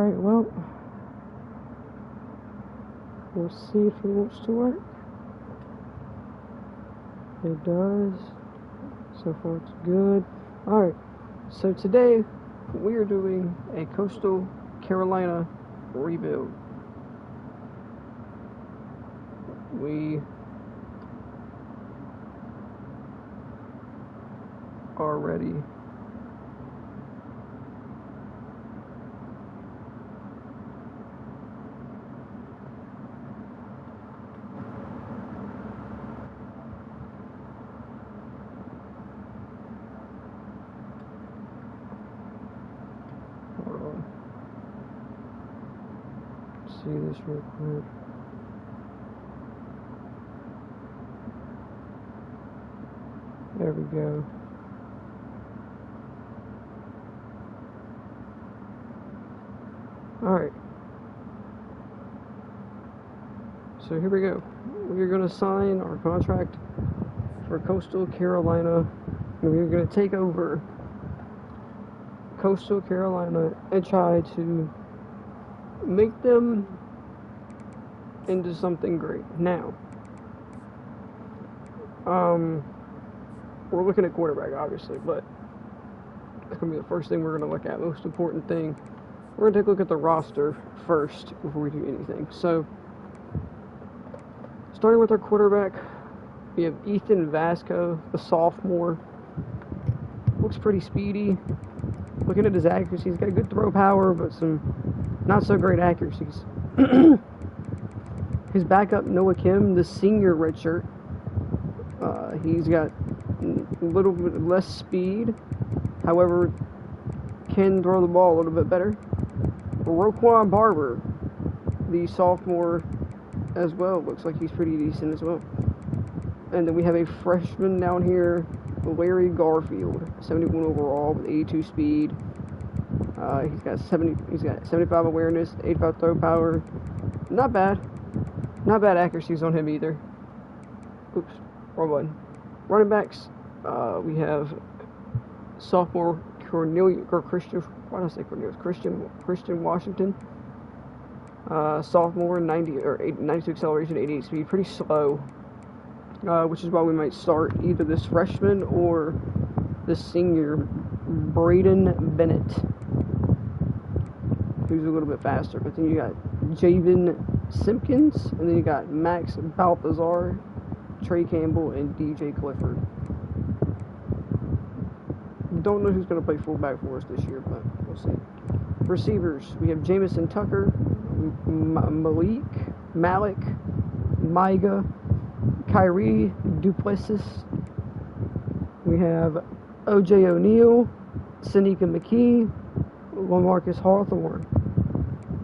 Alright, well, we'll see if it wants to work. It does. So far it's good. Alright, so today we are doing a Coastal Carolina rebuild. We are ready. Hold on. See this real quick. There we go. Alright. So here we go. We're going to sign our contract for Coastal Carolina. And we're going to take over Coastal Carolina and try to make them into something great. Now, we're looking at quarterback, obviously, but it's going to be the first thing we're going to look at. Most important thing. We're going to take a look at the roster first before we do anything. So, starting with our quarterback, we have Ethan Vasco, the sophomore. Looks pretty speedy. Looking at his accuracy, he's got good throw power, but some not so great accuracies. His backup, Noah Kim, the senior redshirt. He's got a little bit less speed, however, can throw the ball a little bit better. Roquan Barber, the sophomore, as well, looks like he's pretty decent as well. And then we have a freshman down here, Larry Garfield, 71 overall with 82 speed. He's got 75 awareness, 85 throw power. Not bad accuracies on him either. Oops, wrong button. Running backs, we have sophomore Christian Washington. Sophomore, 92 acceleration, 88 speed, pretty slow. Which is why we might start either this freshman or the senior, Braden Bennett, who's a little bit faster. But then you got Javen Simpkins, and then you got Max Balthazar, Trey Campbell, and DJ Clifford. Don't know who's going to play fullback for us this year, but we'll see. Receivers, we have Jamison Tucker, Malik, Maiga, Kyrie Duplessis. We have O.J. O'Neal, Seneca McKee, LaMarcus Hawthorne.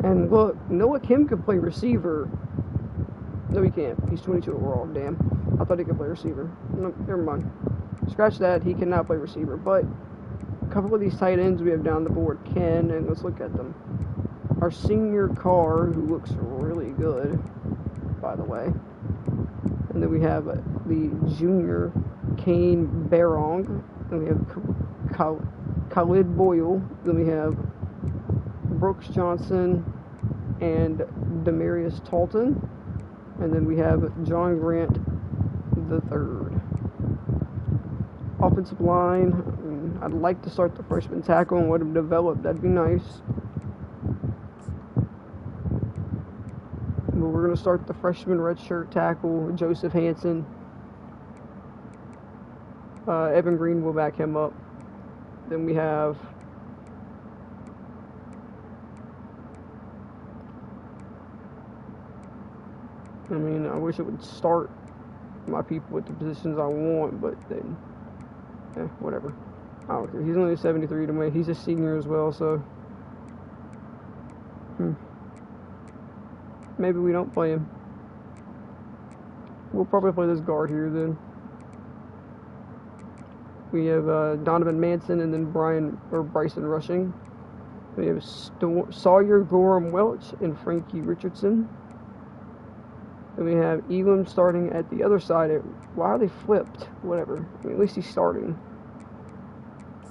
And look, Noah Kim could play receiver. No, he can't. He's 22 overall. Damn. I thought he could play receiver. No, never mind. Scratch that. He cannot play receiver. But a couple of these tight ends we have down the board can, and let's look at them. Our senior Carr, who looks really good, by the way. And then we have the junior Kane Barong. Then we have Khalid Boyle. Then we have Brooks Johnson and Demarius Talton. And then we have John Grant III. Offensive line, I'd like to start the freshman tackle and let him develop. That'd be nice. But we're going to start the freshman redshirt tackle, Joseph Hansen. Evan Green will back him up. Then we have I wish it would start my people with the positions I want, but then, whatever. I don't care. He's only 73 to me. He's a senior as well, so maybe we don't play him. We'll probably play this guard here then. We have Donovan Manson and then Bryson Rushing. We have Sawyer Gorham Welch and Frankie Richardson. Then we have Elam starting at the other side. Why are they flipped? Whatever. At least he's starting.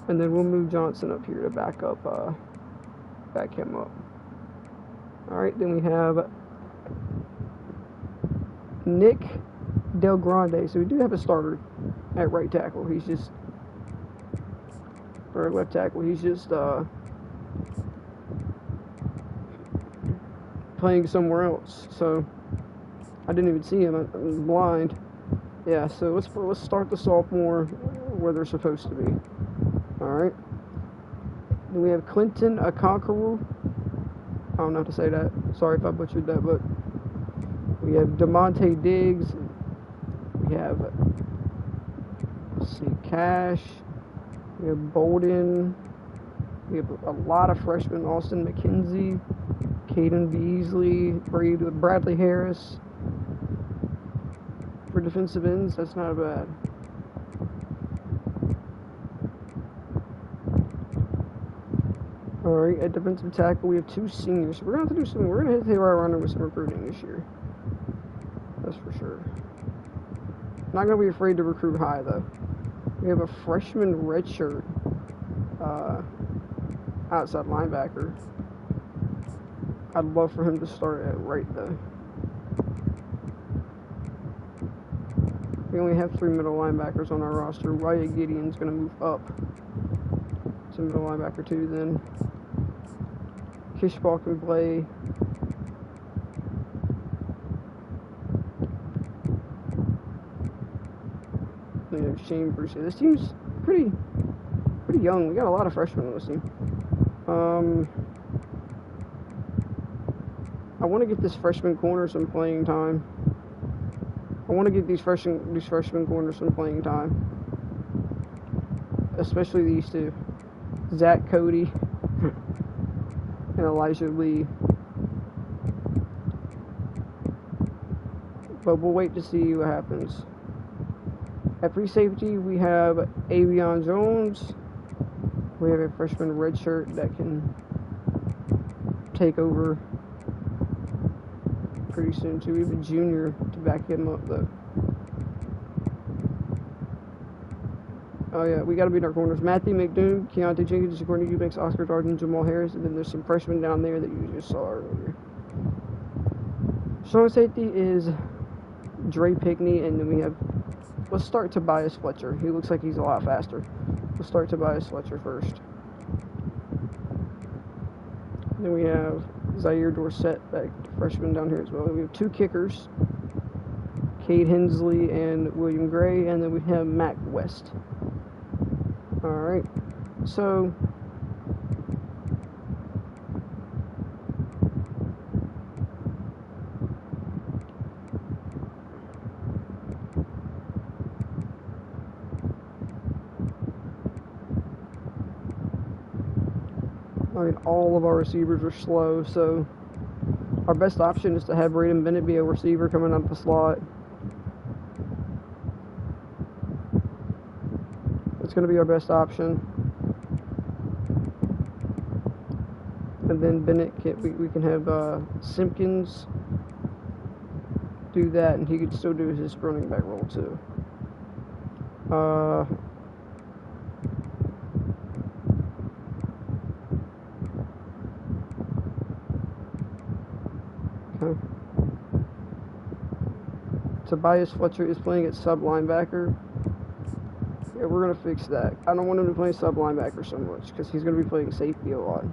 And then we'll move Johnson up here to back him up. Alright, then we have Nick Del Grande. So we do have a starter at right tackle. He's just, or left tackle. He's just playing somewhere else. So I didn't even see him. I was blind. Yeah. So let's start the sophomore where they're supposed to be. All right. Then we have Clinton Akonkaru. I don't know how to say that. Sorry if I butchered that, but we have DeMonte Diggs. We have, let's see, Cash. We have Bolden. We have a lot of freshmen. Austin McKenzie, Caden Beasley, Bradley Harris. For defensive ends, that's not bad. Alright, at defensive tackle, we have 2 seniors. We're going to have to do something. We're going to hit the right runner with some recruiting this year. That's for sure. Not going to be afraid to recruit high, though. We have a freshman redshirt outside linebacker. I'd love for him to start at right, though. We only have 3 middle linebackers on our roster. Wyatt Gideon's going to move up to middle linebacker, too, then. Kishbal can play. You know, Shane Bruce. This team's pretty young. We got a lot of freshmen on this team. I want to get this freshman corner some playing time. I want to get these freshman corners some playing time, especially these 2, Zach Cody and Elijah Lee. But we'll wait to see what happens. At free safety, we have Avion Jones. We have a freshman redshirt that can take over pretty soon, too. We have a junior to back him up, though. Oh, yeah, we got to beat our corners. Matthew McDoom, Keontae Jenkins, Courtney Eubanks, Oscar Darden, Jamal Harris, and then there's some freshmen down there that you just saw earlier. Strong safety is Dre Pickney, and then we have, let's start Tobias Fletcher. He looks like he's a lot faster. Let's start Tobias Fletcher first. Then we have Zaire Dorsett, back freshman down here as well. We have 2 kickers, Cade Hensley and William Gray, and then we have Mac West. Alright, so all of our receivers are slow, so our best option is to have Braden Bennett be a receiver coming out of the slot. It's going to be our best option. And then Bennett, we can have Simpkins do that, and he could still do his running back role too. Okay. Tobias Fletcher is playing at sub linebacker. Yeah, we're going to fix that. I don't want him to play sub linebacker so much because he's going to be playing safety a lot.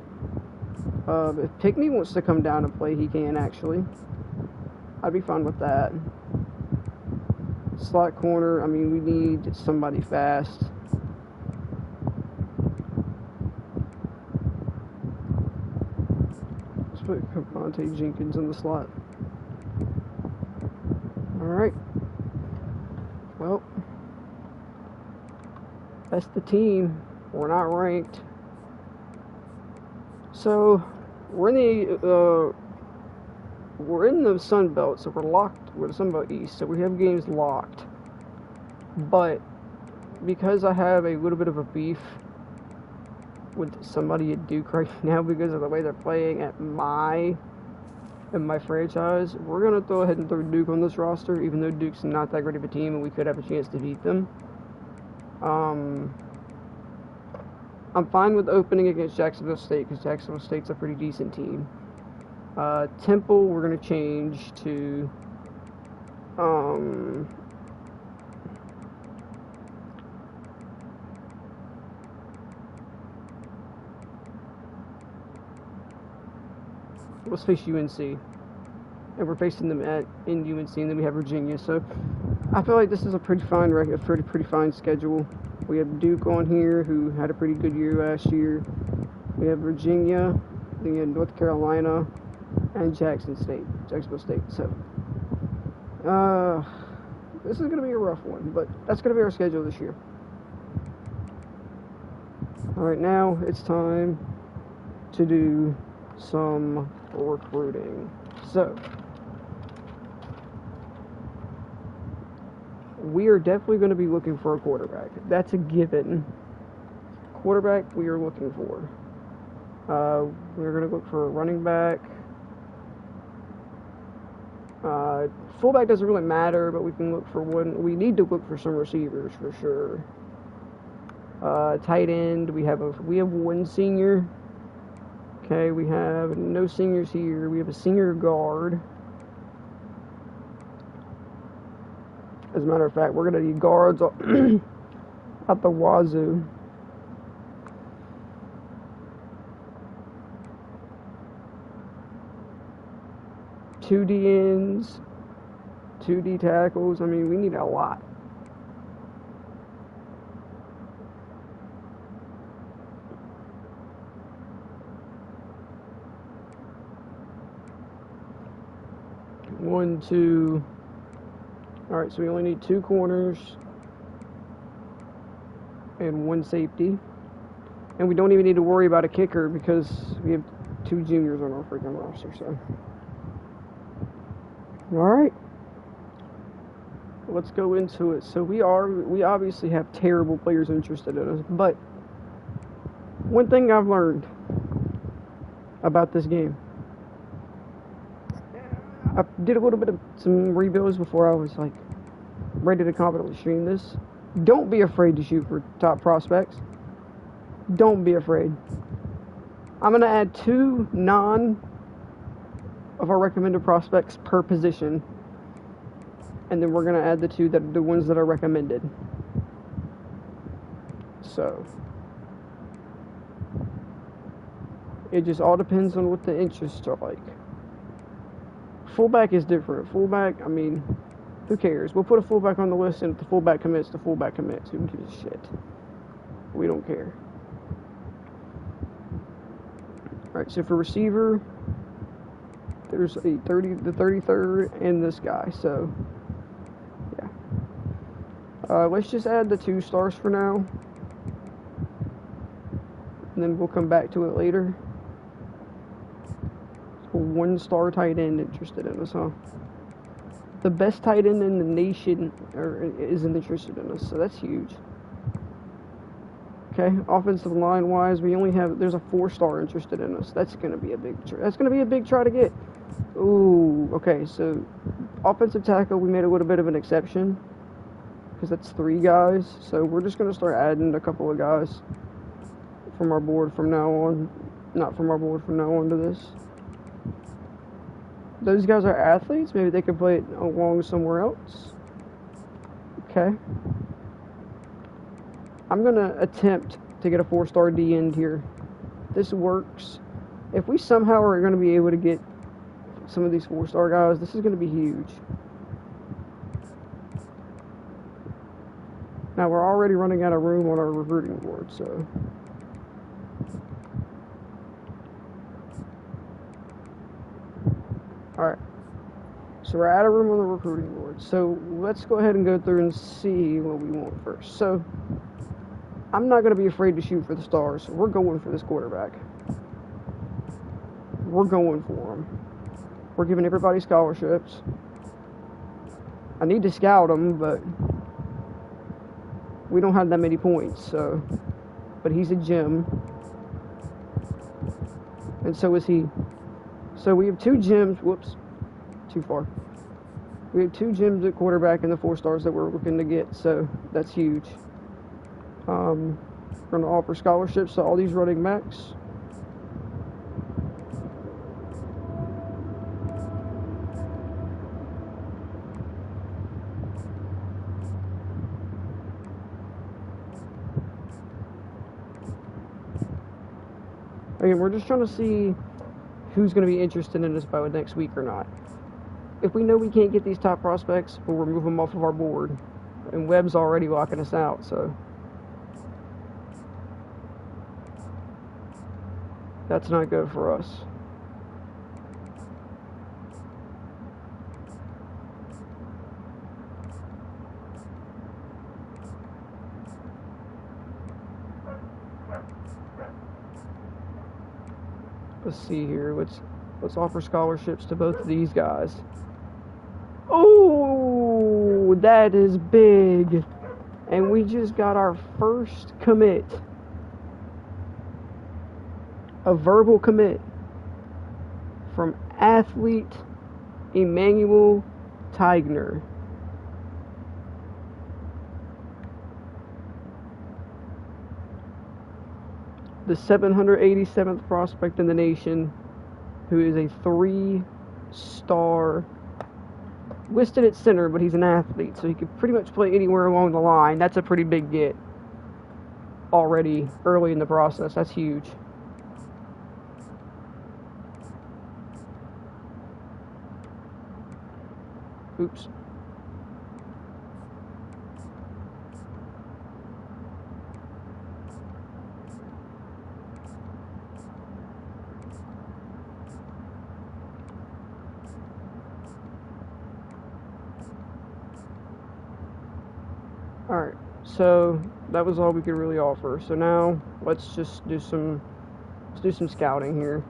If Pickney wants to come down and play, he can actually. I'd be fine with that. Slot corner, I mean, we need somebody fast. Let's put Keontae Jenkins in the slot. Alright. Well, that's the team. We're not ranked. So, we're in the Sun Belt, so we're locked. We're the Sun Belt East, so we have games locked. But because I have a little bit of a beef with somebody at Duke right now because of the way they're playing at my franchise, we're gonna go ahead and throw Duke on this roster, even though Duke's not that great of a team and we could have a chance to beat them. I'm fine with opening against Jacksonville State because Jacksonville State's a pretty decent team. Temple, we're going to change to let's face UNC, and we're facing them in UNC, and then we have Virginia. So I feel like this is a pretty fine pretty fine schedule. We have Duke on here, who had a pretty good year last year. We have Virginia, then North Carolina, and Jacksonville State. So this is going to be a rough one, but that's going to be our schedule this year. All right, now it's time to do some recruiting. So we are definitely going to be looking for a quarterback. That's a given. Quarterback we are looking for. We're going to look for a running back. Fullback doesn't really matter, but we can look for one. We need to look for some receivers for sure. Tight end, we have one senior. Okay, we have no seniors here. We have a senior guard. As a matter of fact, we're going to need guards at the wazoo. Two DNs, 2 D tackles. I mean, we need a lot. One, two. All right, so we only need 2 corners and 1 safety. And we don't even need to worry about a kicker because we have 2 juniors on our freaking roster, so. All right. Let's go into it. So we obviously have terrible players interested in us, but one thing I've learned about this game, I did a little bit of some rebuilds before I was like ready to confidently stream this. Don't be afraid to shoot for top prospects. Don't be afraid. I'm going to add 2 of our recommended prospects per position, and then we're going to add the ones that are recommended. So it just all depends on what the interests are like. Fullback is different. Fullback, I mean, who cares? We'll put a fullback on the list, and if the fullback commits, the fullback commits. Who gives a shit? We don't care. Alright, so for receiver, there's the 33rd, and this guy, so yeah. Let's just add the 2 stars for now, and then we'll come back to it later. 1-star tight end interested in us, huh? The best tight end in the nation isn't interested in us, so that's huge. Okay, offensive line wise, there's a 4-star interested in us. That's gonna be a big try to get. Ooh, okay, so offensive tackle, we made a little bit of an exception because that's 3 guys. So we're just gonna start adding a couple of guys from our board from now on. Not from our board from now on to this. Those guys are athletes. Maybe they could play it along somewhere else. Okay. I'm going to attempt to get a 4-star D end here. This works. If we somehow are going to be able to get some of these 4-star guys, this is going to be huge. Now, we're already running out of room on our recruiting board, so. Alright, so we're out of room on the recruiting board. So let's go ahead and go through and see what we want first. So I'm not going to be afraid to shoot for the stars. We're going for this quarterback. We're going for him. We're giving everybody scholarships. I need to scout them, but we don't have that many points. So, but he's a gem, and so is he. So we have 2 gems. Whoops, too far. We have 2 gems at quarterback and the 4 stars that we're looking to get. So that's huge. We're going to offer scholarships to all these running backs. Again, we're just trying to see who's going to be interested in us by next week or not. If we know we can't get these top prospects, we'll remove them off of our board. And Webb's already locking us out, so that's not good for us. Let's see here. Let's offer scholarships to both of these guys. Oh, that is big. And we just got our first commit. A verbal commit from athlete Emmanuel Tigner. The 787th prospect in the nation, who is a 3-star, listed at center, but he's an athlete, so he could pretty much play anywhere along the line. That's a pretty big get already early in the process. That's huge. Oops. Alright, so that was all we could really offer. So now let's just do some scouting here.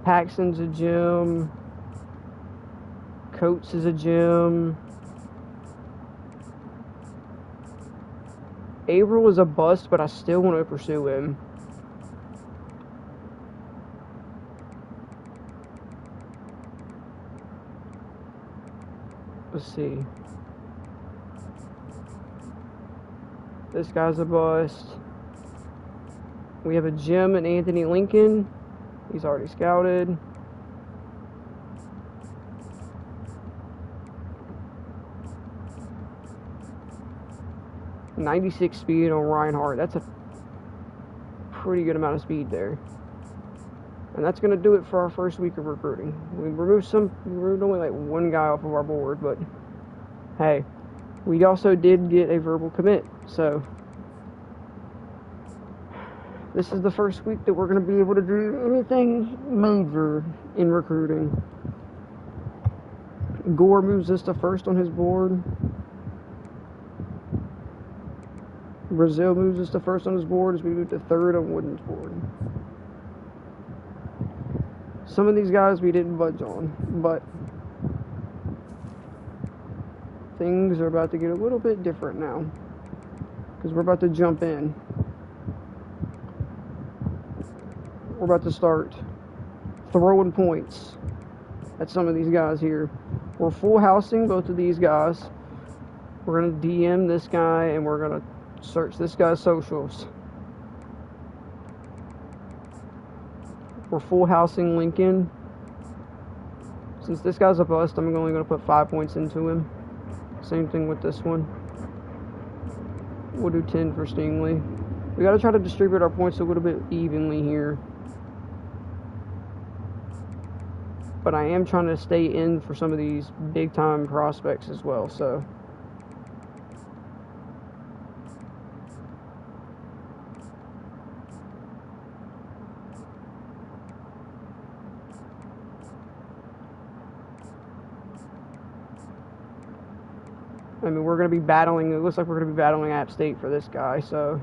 Paxton's a gem. Coates is a gem. Averill is a bust, but I still want to pursue him. Let's see. This guy's a bust. We have a gem in Anthony Lincoln. He's already scouted. .96 speed on Reinhardt. That's a pretty good amount of speed there. And that's going to do it for our first week of recruiting. We removed only like one guy off of our board, but hey, we also did get a verbal commit. So this is the first week that we're going to be able to do anything major in recruiting. Gore moves us to first on his board. Brazil moves us to first on his board as we move to third on Wooden's board. Some of these guys we didn't budge on, but things are about to get a little bit different now because we're about to jump in. We're about to start throwing points at some of these guys here. We're full housing both of these guys. We're going to DM this guy and we're going to search this guy's socials. We're full housing Lincoln. Since this guy's a bust, I'm only going to put 5 points into him. Same thing with this one. We'll do 10 for Stingley. We got to try to distribute our points a little bit evenly here. But I am trying to stay in for some of these big time prospects as well, so. I mean, we're going to be battling, it looks like we're going to be battling App State for this guy, so.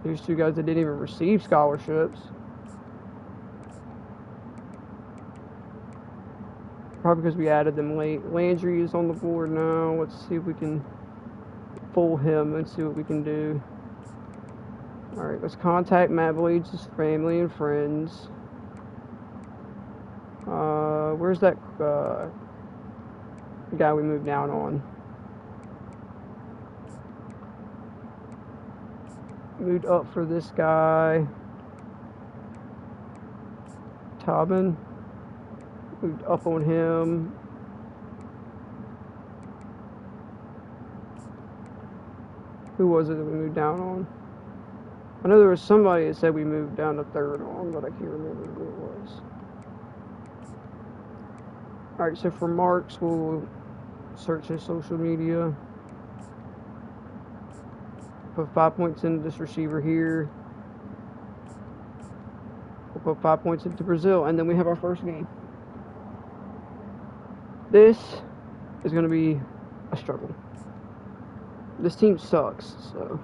There's two guys that didn't even receive scholarships. Probably because we added them late. Landry is on the board now. Let's see if we can pull him and see what we can do. Alright, let's contact Matt Blades' family and friends. Where's that guy we moved down on? Moved up for this guy. Tobin. Moved up on him. Who was it that we moved down on? I know there was somebody that said we moved down to 3rd on, but I can't remember who it was. Alright, so for Marks, we'll search his social media. Put 5 points into this receiver here. We'll put 5 points into Brazil, and then we have our first game. This is going to be a struggle. This team sucks, so.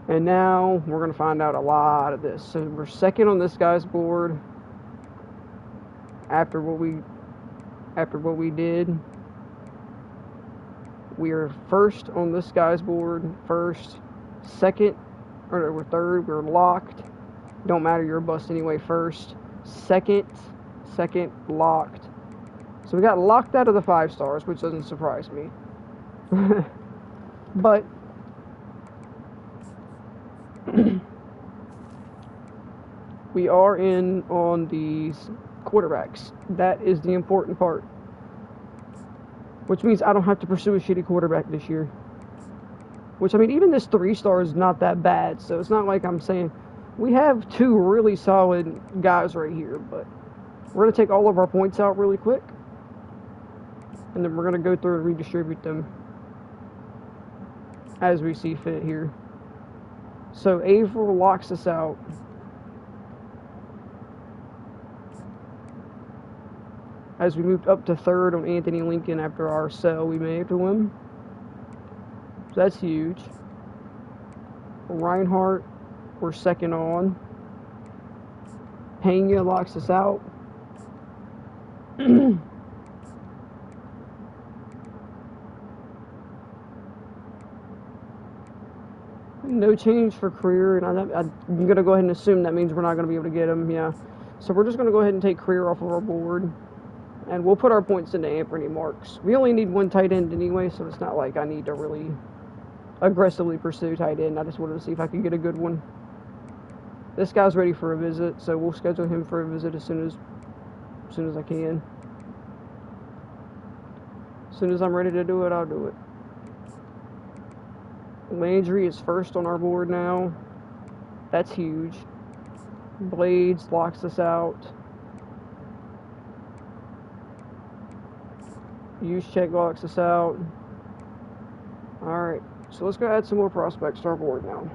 And now we're going to find out a lot of this. So we're 2nd on this guy's board after what we did. We are 1st on this guy's board. 1st, 2nd, or we're 3rd. We're locked. Don't matter, you're a bust anyway. 1st, 2nd, locked. So we got locked out of the 5 stars, which doesn't surprise me. But we are in on these quarterbacks. That is the important part. Which means I don't have to pursue a shitty quarterback this year. Which, I mean, even this 3-star is not that bad. So it's not like I'm saying we have 2 really solid guys right here. But we're going to take all of our points out really quick. And then we're going to go through and redistribute them as we see fit here. So Averill locks us out. As we moved up to 3rd on Anthony Lincoln after our sell we made to him. So that's huge. Reinhardt, we're 2nd on. Pena locks us out. No change for career, and I'm going to go ahead and assume that means we're not going to be able to get him, yeah. So we're just going to go ahead and take career off of our board, and we'll put our points into Anthony Marks. We only need 1 tight end anyway, so it's not like I need to really aggressively pursue tight end. I just wanted to see if I could get a good one. This guy's ready for a visit, so we'll schedule him for a visit as soon as I can. As soon as I'm ready to do it, I'll do it. Landry is 1st on our board now. That's huge. Blades locks us out. Use check locks us out. Alright, so let's go add some more prospects to our board now.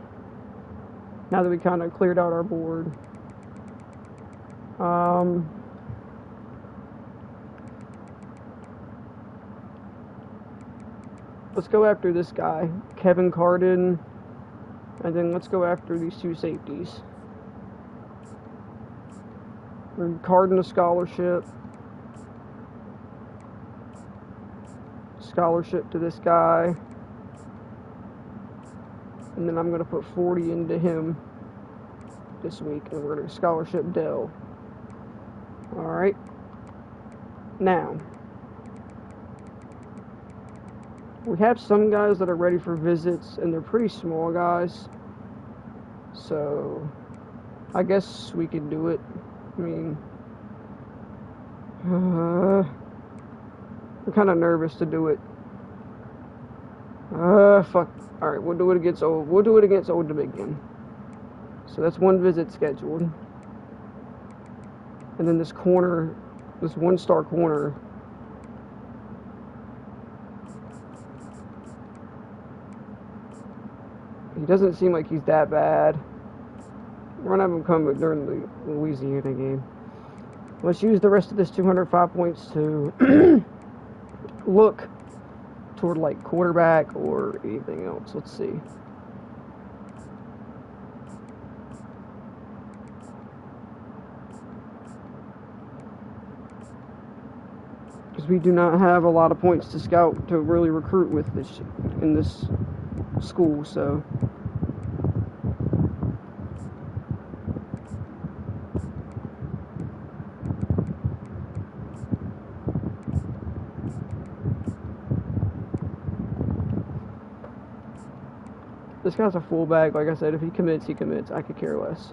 Now that we kind of cleared out our board. Let's go after this guy, Kevin Carden, and then let's go after these 2 safeties. Carden a scholarship. Scholarship to this guy. And then I'm going to put 40 into him this week, and we're going to scholarship Dell. Alright. Now, we have some guys that are ready for visits, and they're pretty small guys. So, I guess we can do it. I mean, I'm kind of nervous to do it. Fuck. Alright, we'll do it against Old. We'll do it against Old Dominion. So that's 1 visit scheduled. And then this corner, this 1-star corner, he doesn't seem like he's that bad. We're gonna have him come during the Louisiana game. Let's use the rest of this 205 points to look toward like quarterback or anything else. Let's see. Because we do not have a lot of points to scout to really recruit with this in this school, so this guy's a fullback. Like I said, if he commits, he commits. I could care less.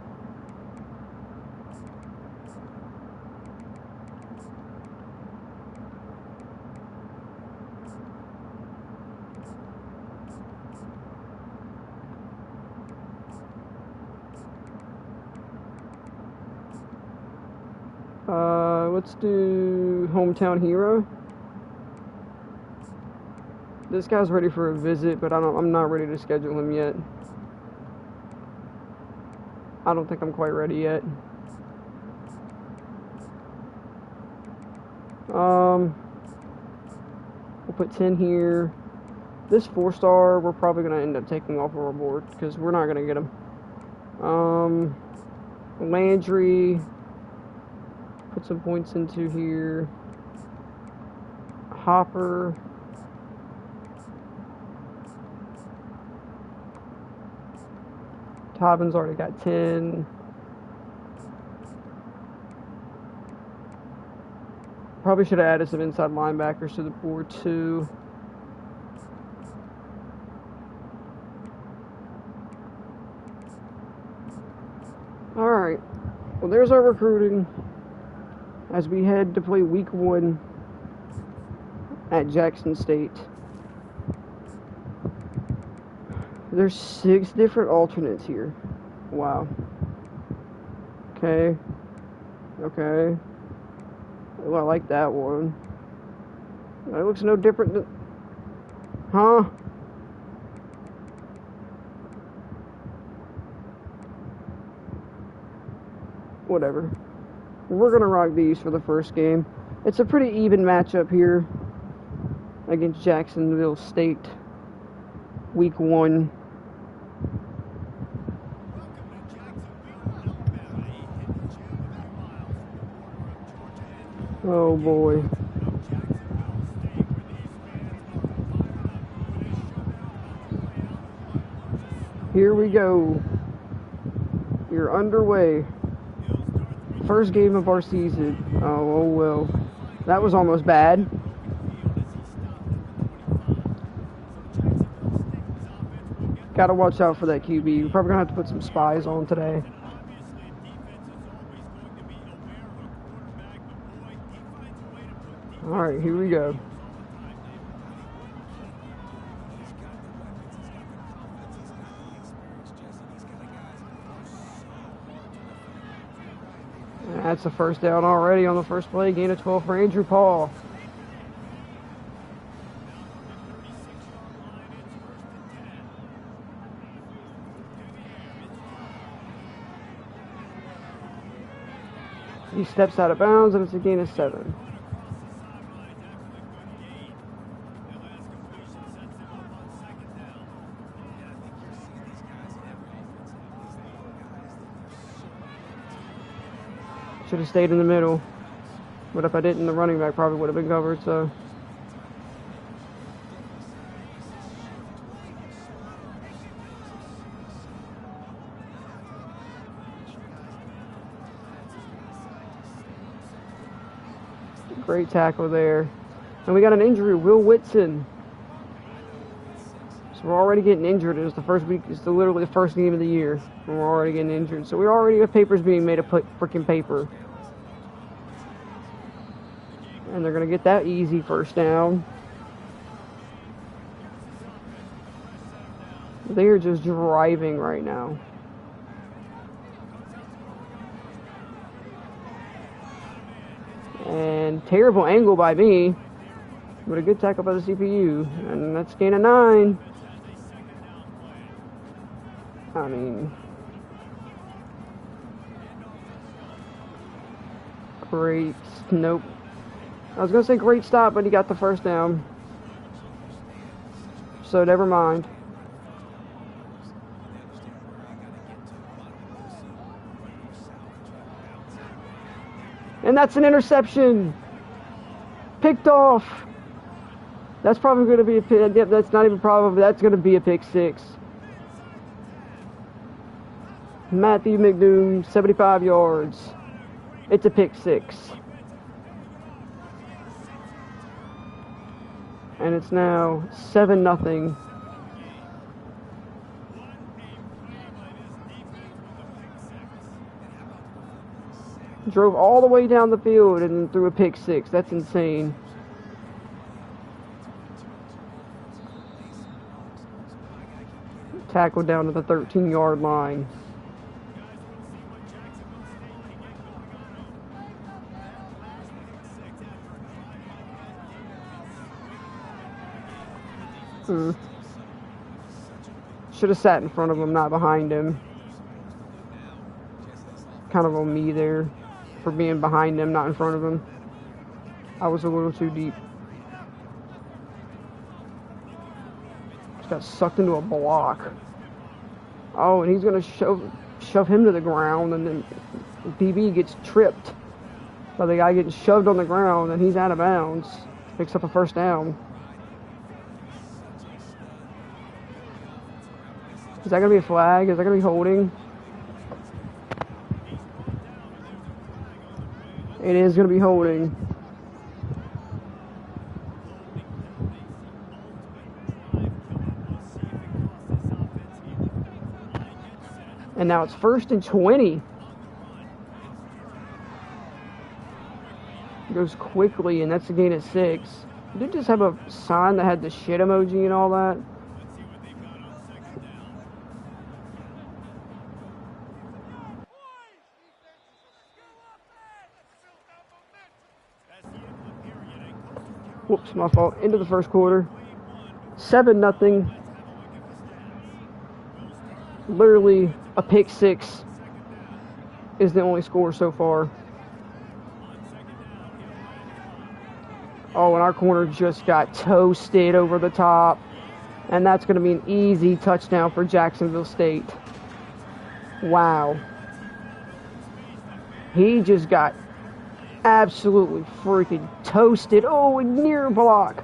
Let's do Hometown Hero. This guy's ready for a visit, but I'm not ready to schedule him yet. I don't think I'm quite ready yet. We'll put 10 here. This 4-star, we're probably going to end up taking off our board because we're not going to get him. Landry, put some points into here. Hopper. Tobbins already got 10. Probably should have added some inside linebackers to the board too. Alright, well there's our recruiting as we head to play week 1 at Jackson State. There's 6 different alternates here. Wow. Okay. Okay. Oh, I like that one. That looks no different than... Huh? Whatever. We're going to rock these for the first game. It's a pretty even matchup here against Jacksonville State. Week 1. Oh boy. Here we go. We're underway. First game of our season. Oh well. That was almost bad. Gotta watch out for that QB. We're probably gonna have to put some spies on today. Alright, here we go. That's a first down already on the first play. Gain of 12 for Andrew Paul. He steps out of bounds and it's a gain of 7. Should have stayed in the middle. But if I didn't, the running back probably would have been covered, so. Great tackle there. And we got an injury, Will Whitson. So we're already getting injured. It was the first week, it's literally the first game of the year. And we're already getting injured. So we already have papers being made of freaking paper. And they're going to get that easy first down. They are just driving right now. And terrible angle by me. But a good tackle by the CPU. And that's gain of 9. I mean... Great. Nope. I was going to say great stop, but he got the first down. So never mind. And that's an interception. Picked off. That's probably going to be a pick. Yep, that's not even probably. That's going to be a pick 6. Matthew McDoom, 75 yards. It's a pick 6. And it's now 7-0. Drove all the way down the field and then threw a pick 6. That's insane. Tackled down to the 13-yard line. Should have sat in front of him, not behind him. Kind of on me there for being behind him, not in front of him. I was a little too deep. Just got sucked into a block. Oh, and he's going to shove him to the ground, and then BB gets tripped by the guy getting shoved on the ground, and he's out of bounds. Picks up a first down. Is that going to be a flag? Is that going to be holding? It is going to be holding. And now it's 1st and 20. Goes quickly, and that's a gain of 6. Did they just have a sign that had the shit emoji and all that? Whoops, my fault. Into the first quarter. 7-0. Literally a pick 6 is the only score so far. Oh, and our corner just got toasted over the top. And that's going to be an easy touchdown for Jacksonville State. Wow. He just got absolutely freaking toasted. Oh, a near block.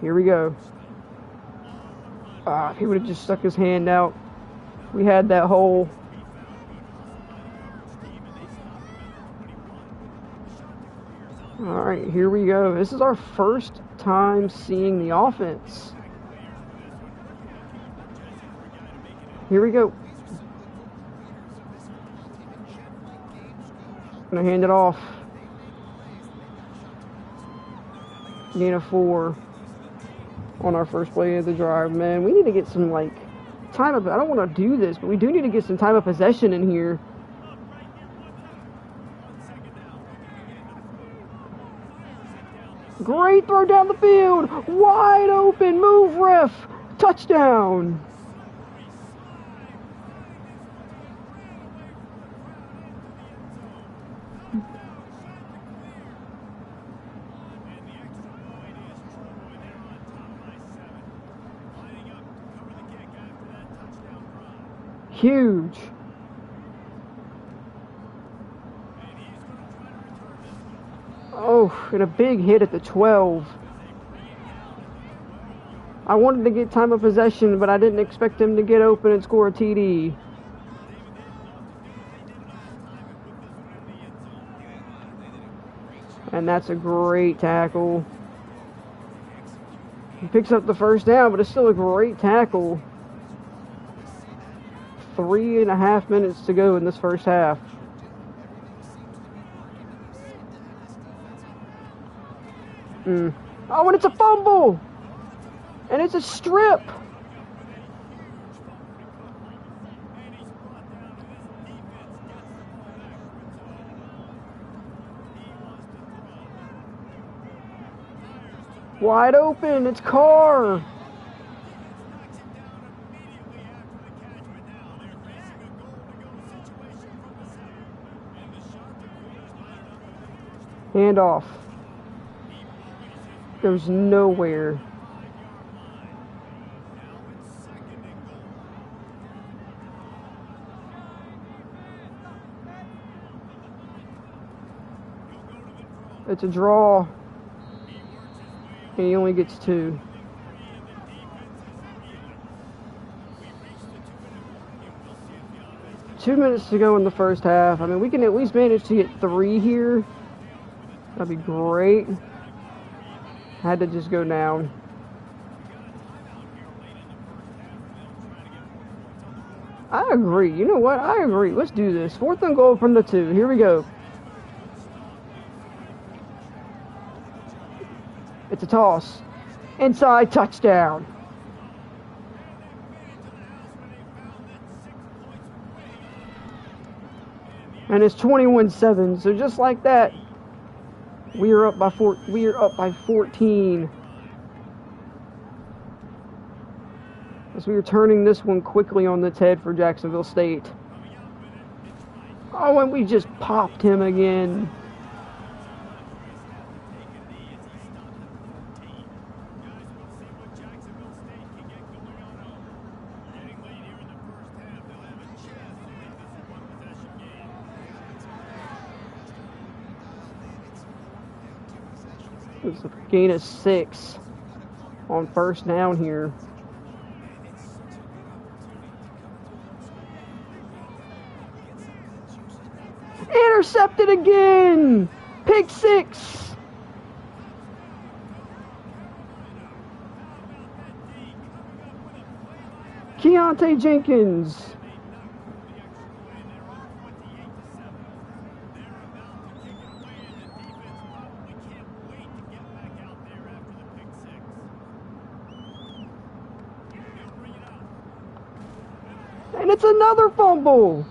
Here we go. If he would have just stuck his hand out, we had that hole. All right, here we go. This is our first time seeing the offense. Here we go. Gonna hand it off. Gain of 4 on our first play of the drive. Man, we need to get some, like, time of, I don't want to do this, but we do need to get some time of possession in here. Great throw down the field. Wide open. Move, ref. Touchdown. Huge. Oh, and a big hit at the 12. I wanted to get time of possession, but I didn't expect him to get open and score a TD. And that's a great tackle. He picks up the first down, but it's still a great tackle. 3.5 minutes to go in this first half. Oh, and it's a fumble! And it's a strip! Wide open, it's Carr! Hand off. There's nowhere. It's a draw. And he only gets 2. Two minutes to go in the first half. I mean, we can at least manage to get 3 here. That'd be great. Had to just go down. I agree. You know what? I agree. Let's do this. 4th and goal from the 2. Here we go. It's a toss. Inside, touchdown. And it's 21-7. So just like that, we are up by 14. As we are turning this one quickly on its head for Jacksonville State. Oh, and we just popped him again. It's a gain of 6 on first down here. Intercepted again! Pick 6! Keontae Jenkins. And it's another fumble.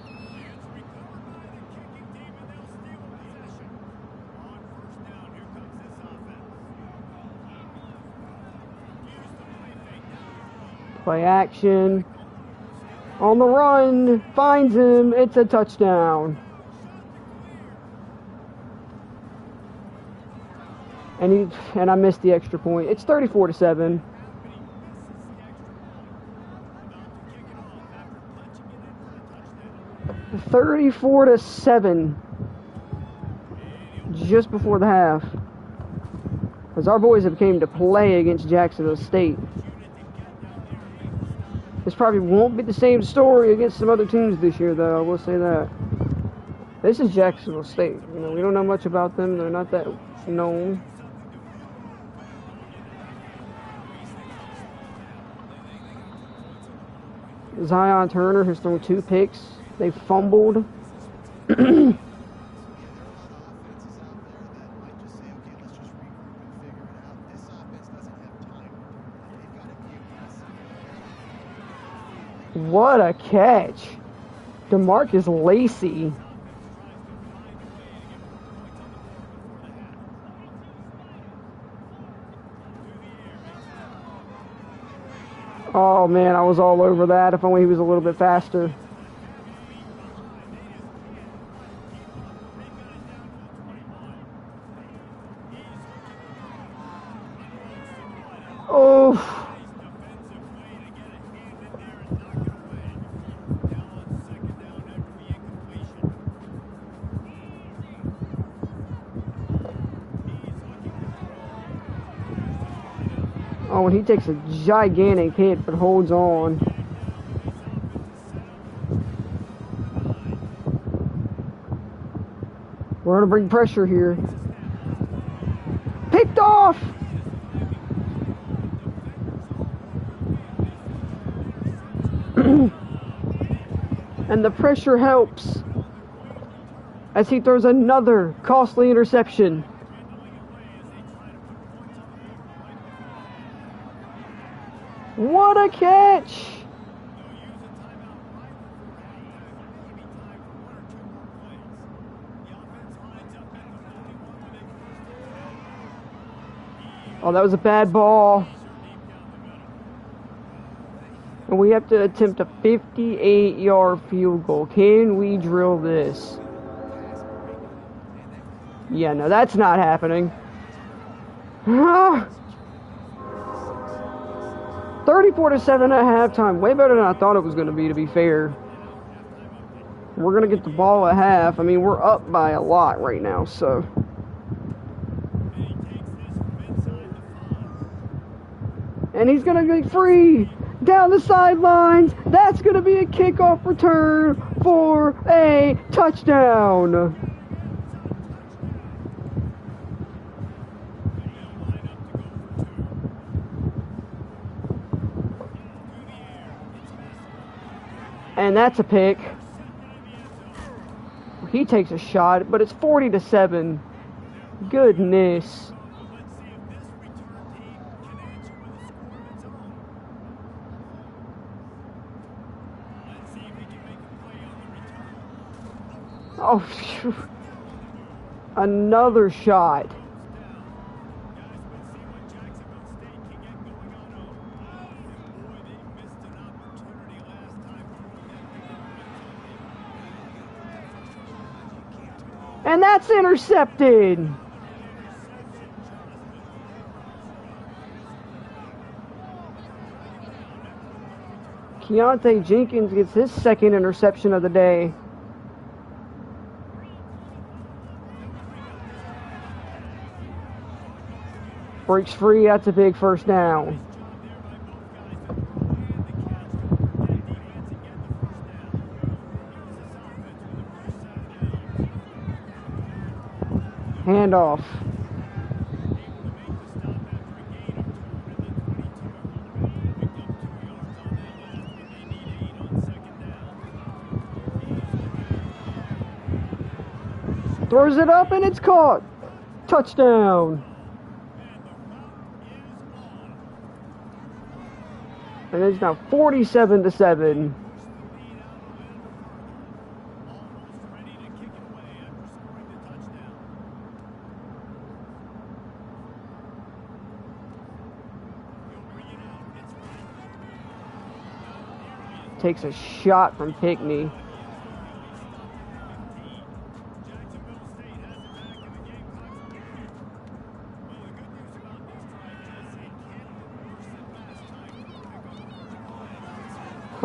Play action. On the run. Finds him. It's a touchdown. And I missed the extra point. It's 34-7. $34-7 just before the half, as our boys have came to play against Jacksonville State. This probably won't be the same story against some other teams this year, though. I will say that. This is Jacksonville State. You know, we don't know much about them. They're not that known. Zion Turner has thrown 2 picks. They fumbled. What a catch. DeMarcus Lacey. Oh man, I was all over that. If only he was a little bit faster. Oh. Oh, and he takes a gigantic hit but holds on. We're going to bring pressure here. Picked off! And the pressure helps as he throws another costly interception. What a catch! Oh, that was a bad ball. And we have to attempt a 58-yard field goal. Can we drill this? Yeah, no, that's not happening. 34-7 at halftime. Way better than I thought it was going to be fair. We're going to get the ball at half. I mean, we're up by a lot right now, so. And he's going to be free down the sidelines. That's going to be a kickoff return for a touchdown. And that's a pick. He takes a shot, but it's 40-7. Goodness. Oh, phew. Another shot. And that's intercepted. Keontae Jenkins gets his second interception of the day. Breaks free, that's a big first down. Handoff. Throws it up and it's caught. Touchdown. And it's now 47-7. Takes a shot from Pickney.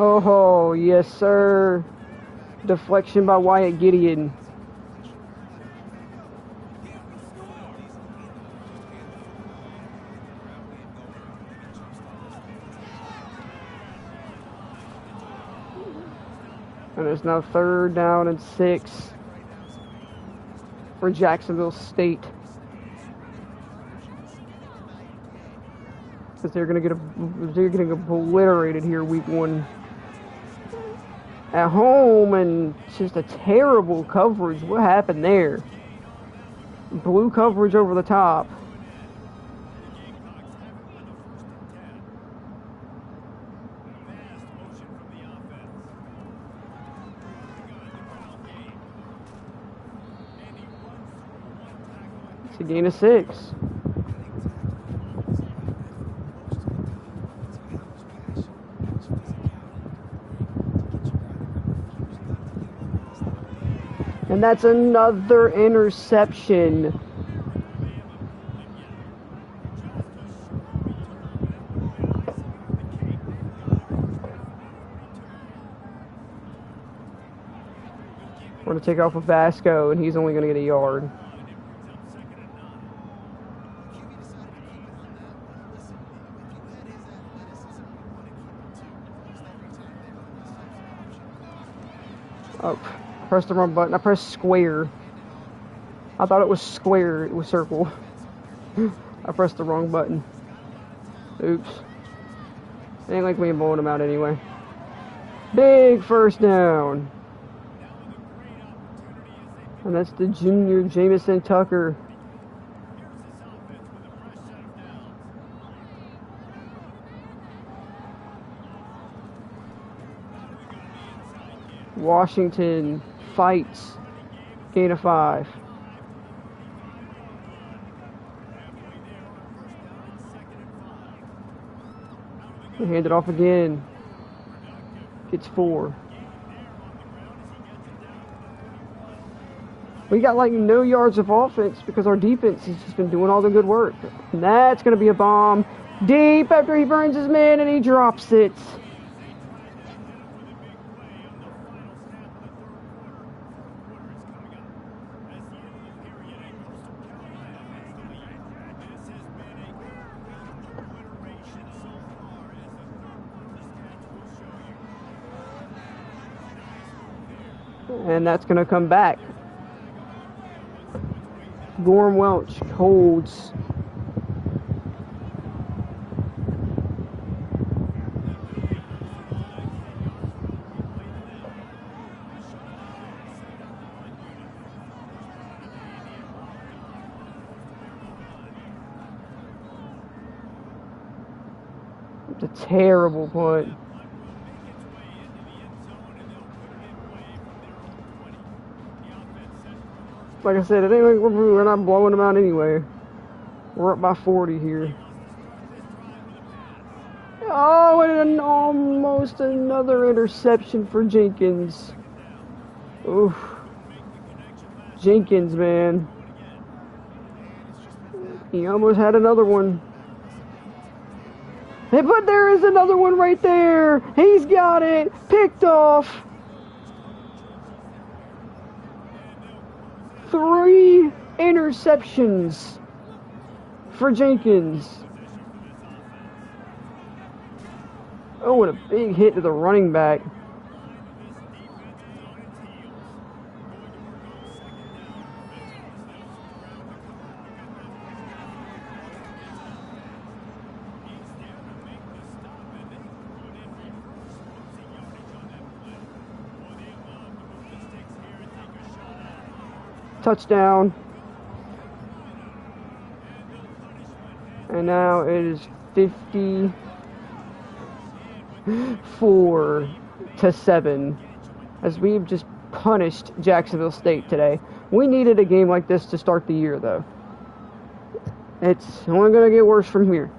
Oh, yes, sir. Deflection by Wyatt Gideon. And it's now 3rd down and 6 for Jacksonville State. Because they're getting obliterated here week 1. At home, and just a terrible coverage. What happened there? Blue coverage over the top. It's a gain of 6. And that's another interception. We're going to take off with Vasco, and he's only going to get a yard. Oh. Pressed the wrong button. I pressed square. I thought it was square. It was circle. I pressed the wrong button. Oops. It ain't like we ain't blowing them out anyway. Big first down. And that's the junior Jamison Tucker. Washington fights. Gain of 5. They hand it off again. Gets 4. We got like no yards of offense because our defense has just been doing all the good work. And that's going to be a bomb. Deep after he burns his man and he drops it. And that's going to come back. Gorham Welch holds. It's a terrible punt. Like I said, it ain't like we're not blowing them out anyway. We're up by 40 here. Oh, and almost another interception for Jenkins. Oof. Jenkins, man. He almost had another one. Hey, but there is another one right there. He's got it. Picked off. 3 interceptions for Jenkins. Oh, what a big hit to the running back. Touchdown. And now it is 54-7 as we've just punished Jacksonville State today. We needed a game like this to start the year, though. It's only going to get worse from here.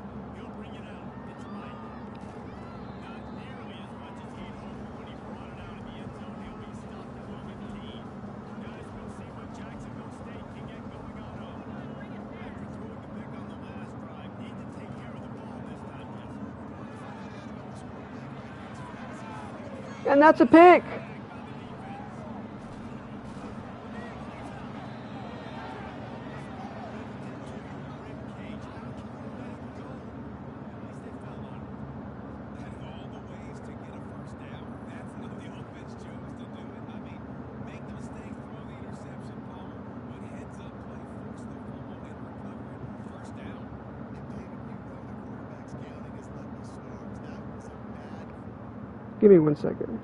And that's a pick. Give me 1 second.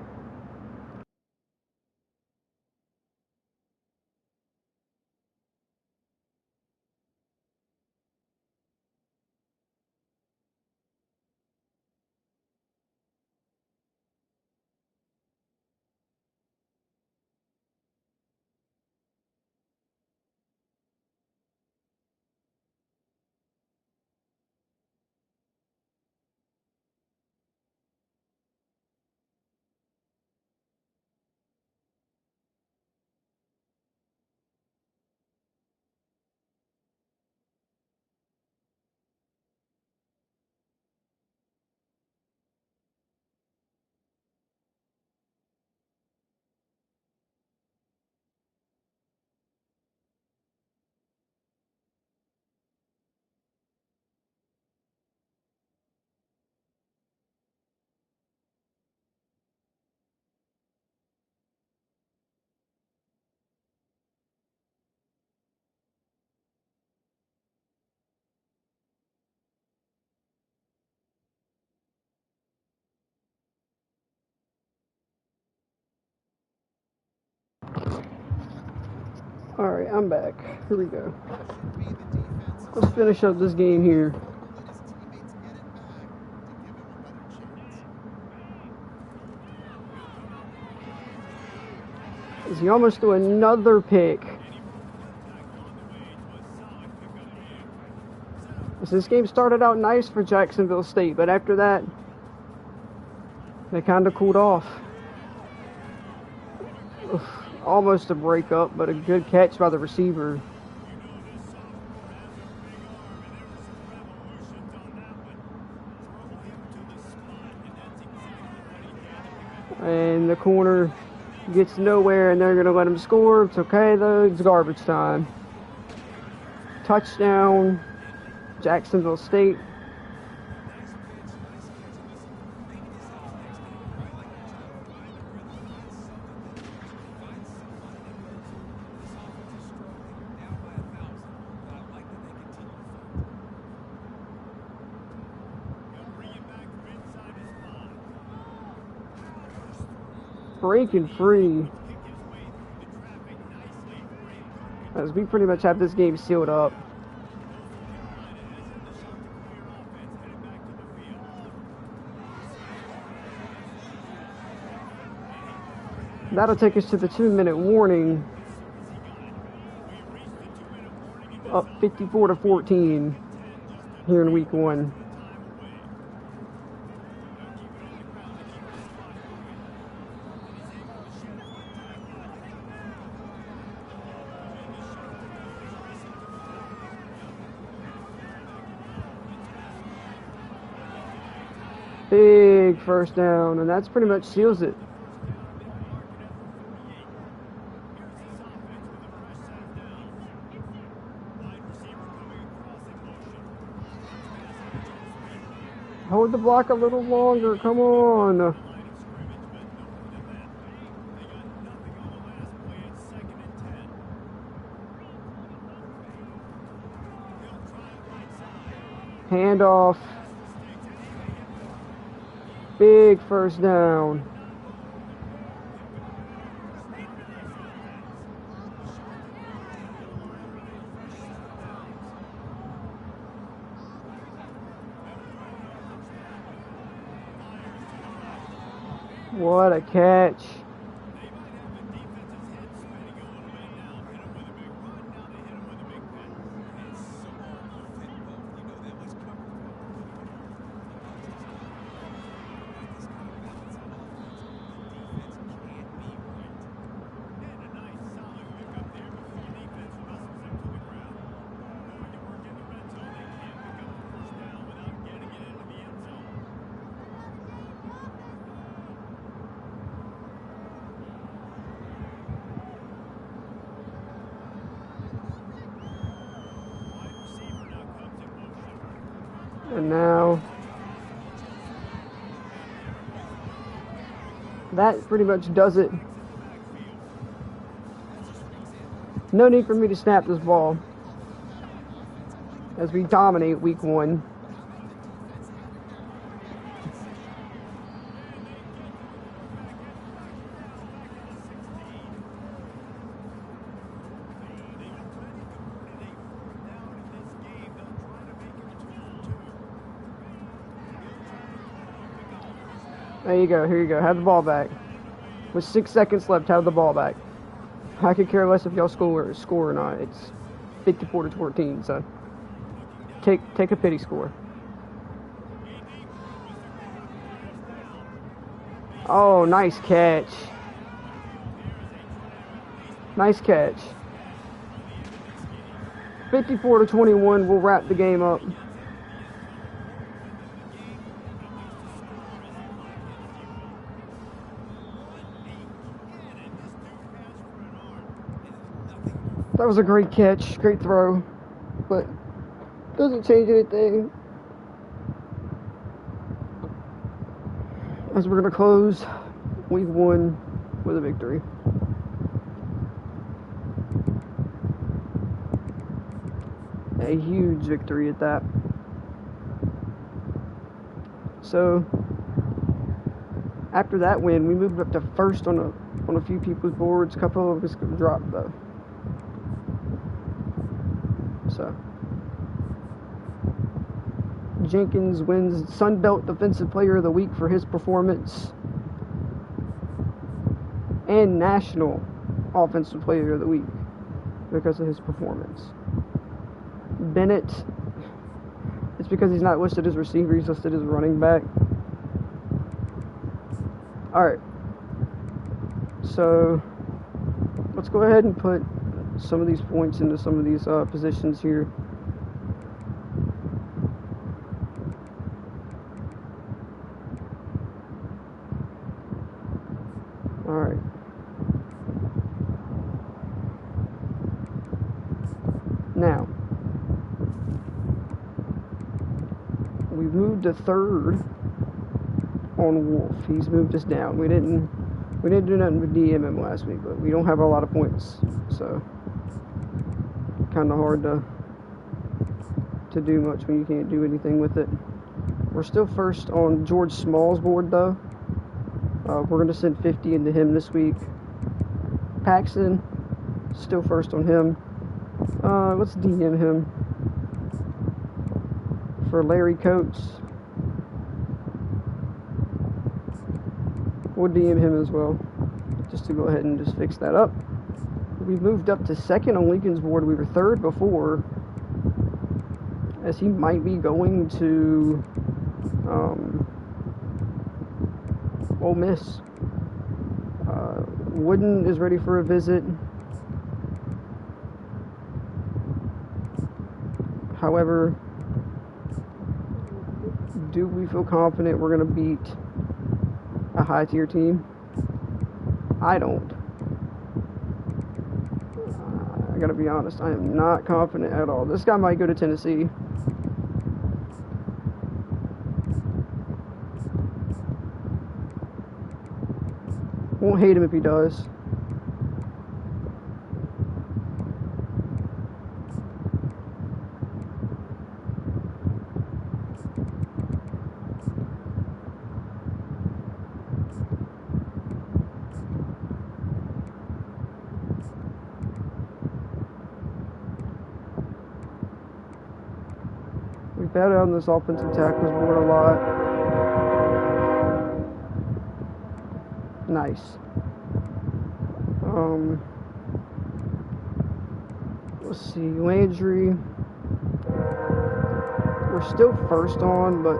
Alright, I'm back. Here we go. Let's finish up this game here. He almost threw another pick. This game started out nice for Jacksonville State, but after that, they kind of cooled off. Oof, almost a breakup, but a good catch by the receiver. And the corner gets nowhere, and they're going to let him score. It's okay, though. It's garbage time. Touchdown, Jacksonville State. Breaking free, as we pretty much have this game sealed up. That'll take us to the 2-minute warning. up 54-14 here in week 1. Big first down, and that's pretty much seals it. Hold the block a little longer, come on. Handoff. Big first down. What a catch. And now that pretty much does it. No need for me to snap this ball as we dominate week 1. There you go, here you go, have the ball back. With 6 seconds left, have the ball back. I could care less if y'all score or not. It's 54-14, so take a pity score. Oh, nice catch. Nice catch. 54-21, we'll wrap the game up. That was a great catch, great throw, but doesn't change anything. As we're going to close week 1 with a victory. A huge victory at that. So, after that win, we moved up to first on a few people's boards. A couple of us dropped though. So, Jenkins wins Sun Belt Defensive Player of the Week for his performance, and National Offensive Player of the Week because of his performance. Bennett, it's because he's not listed as receiver, he's listed as running back. Alright, so let's go ahead and put some of these points into some of these positions here. Alright. Now, we've moved to third on Wolf. He's moved us down. We didn't do nothing with DM him last week, but we don't have a lot of points, so kind of hard to do much when you can't do anything with it. We're still first on George Small's board though. We're going to send 50 into him this week. Paxton, still first on him. Let's DM him for Larry Coates. We'll DM him as well, just to go ahead and just fix that up. We moved up to second on Lincoln's board. We were third before. as he might be going to Ole Miss. Wooden is ready for a visit. However, do we feel confident we're going to beat a high-tier team? I don't. I gotta be honest, I am not confident at all. This guy might go to Tennessee. Won't hate him if he does. We've had it on this offensive tackles board a lot. Nice. Let's see, Landry. We're still first on, but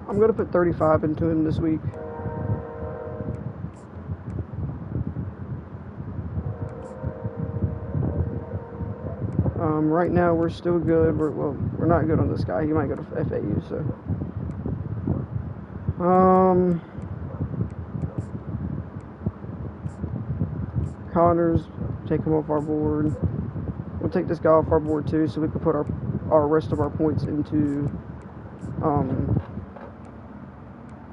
I'm going to put 35 into him this week. Right now we're still good. We're not good on this guy. He might go to FAU, so. Connors, take him off our board. We'll take this guy off our board too, so we can put our rest of our points into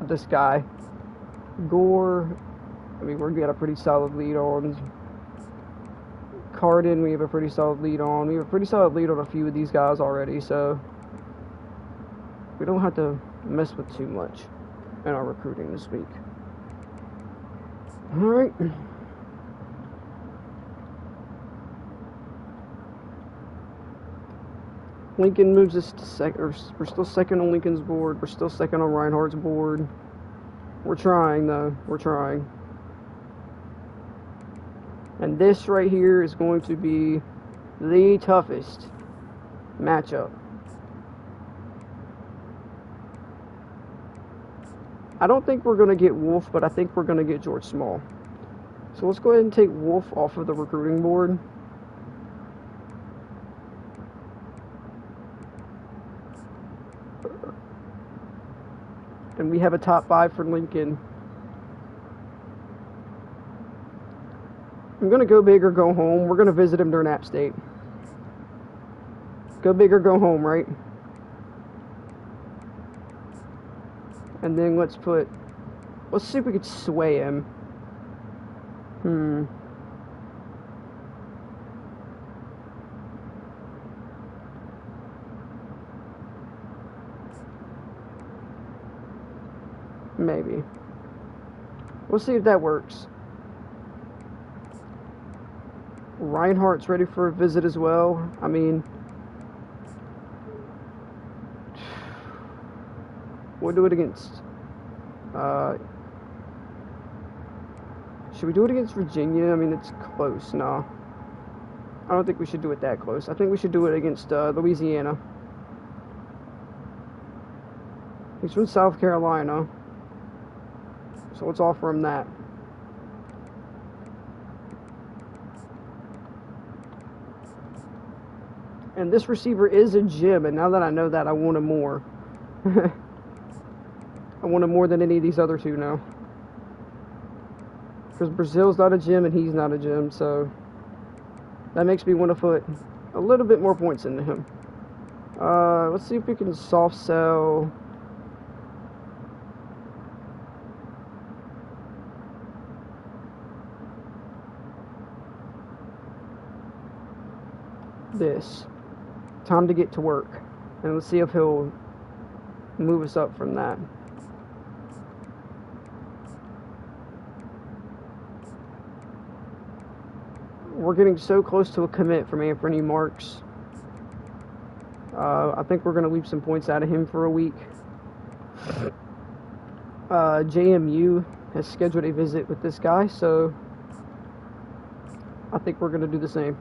this guy. Gore, I mean, we're got a pretty solid lead on. Carden, we have a pretty solid lead on. We have a pretty solid lead on a few of these guys already, so we don't have to mess with too much in our recruiting this week. Alright. Lincoln moves us to second. We're still second on Lincoln's board. We're still second on Reinhardt's board. We're trying, though. We're trying. And this right here is going to be the toughest matchup. I don't think we're going to get Wolf, but I think we're going to get George Small. So let's go ahead and take Wolf off of the recruiting board. And we have a top 5 for Lincoln. I'm going to go big or go home. We're going to visit him during App State. Go big or go home, right? And then let's see if we could sway him. Maybe. We'll see if that works. Reinhardt's ready for a visit as well. I mean, we'll do it against, should we do it against Virginia? I mean, it's close. No. I don't think we should do it that close. I think we should do it against Louisiana. He's from South Carolina. So let's offer him that. And this receiver is a gem, and now that I know that, I want him more. I want him more than any of these other two now. Because Brazil's not a gem, and he's not a gem, so that makes me want to put a little bit more points into him. Let's see if we can soft sell. This. Time to get to work. And let's see if he'll move us up from that. We're getting so close to a commit from Anthony Marks. I think we're going to leave some points out of him for a week. JMU has scheduled a visit with this guy, so I think we're going to do the same.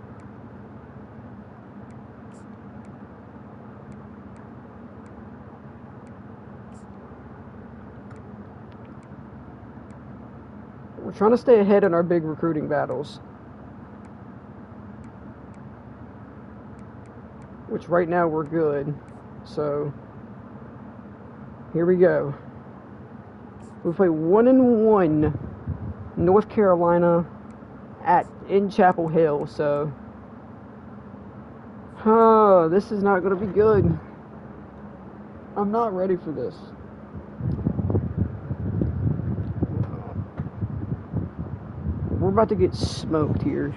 We're trying to stay ahead in our big recruiting battles. Which right now we're good. So here we go. We play 1-1 North Carolina in Chapel Hill. So this is not going to be good. I'm not ready for this. We're about to get smoked here.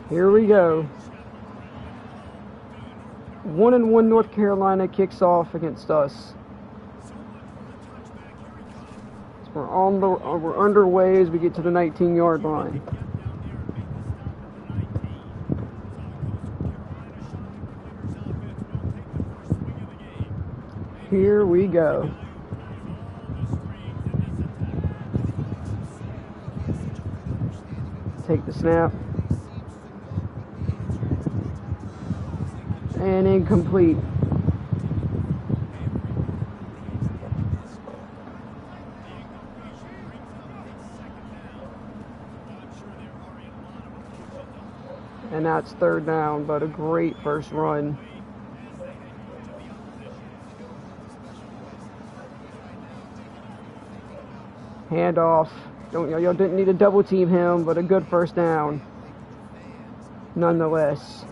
Here we go. 1-1 North Carolina kicks off against us. So we're underway as we get to the 19-yard line. Here we go. Take the snap. And incomplete. And now it's third down, but a great first run. Handoff. Y'all didn't need to double team him, but a good first down nonetheless.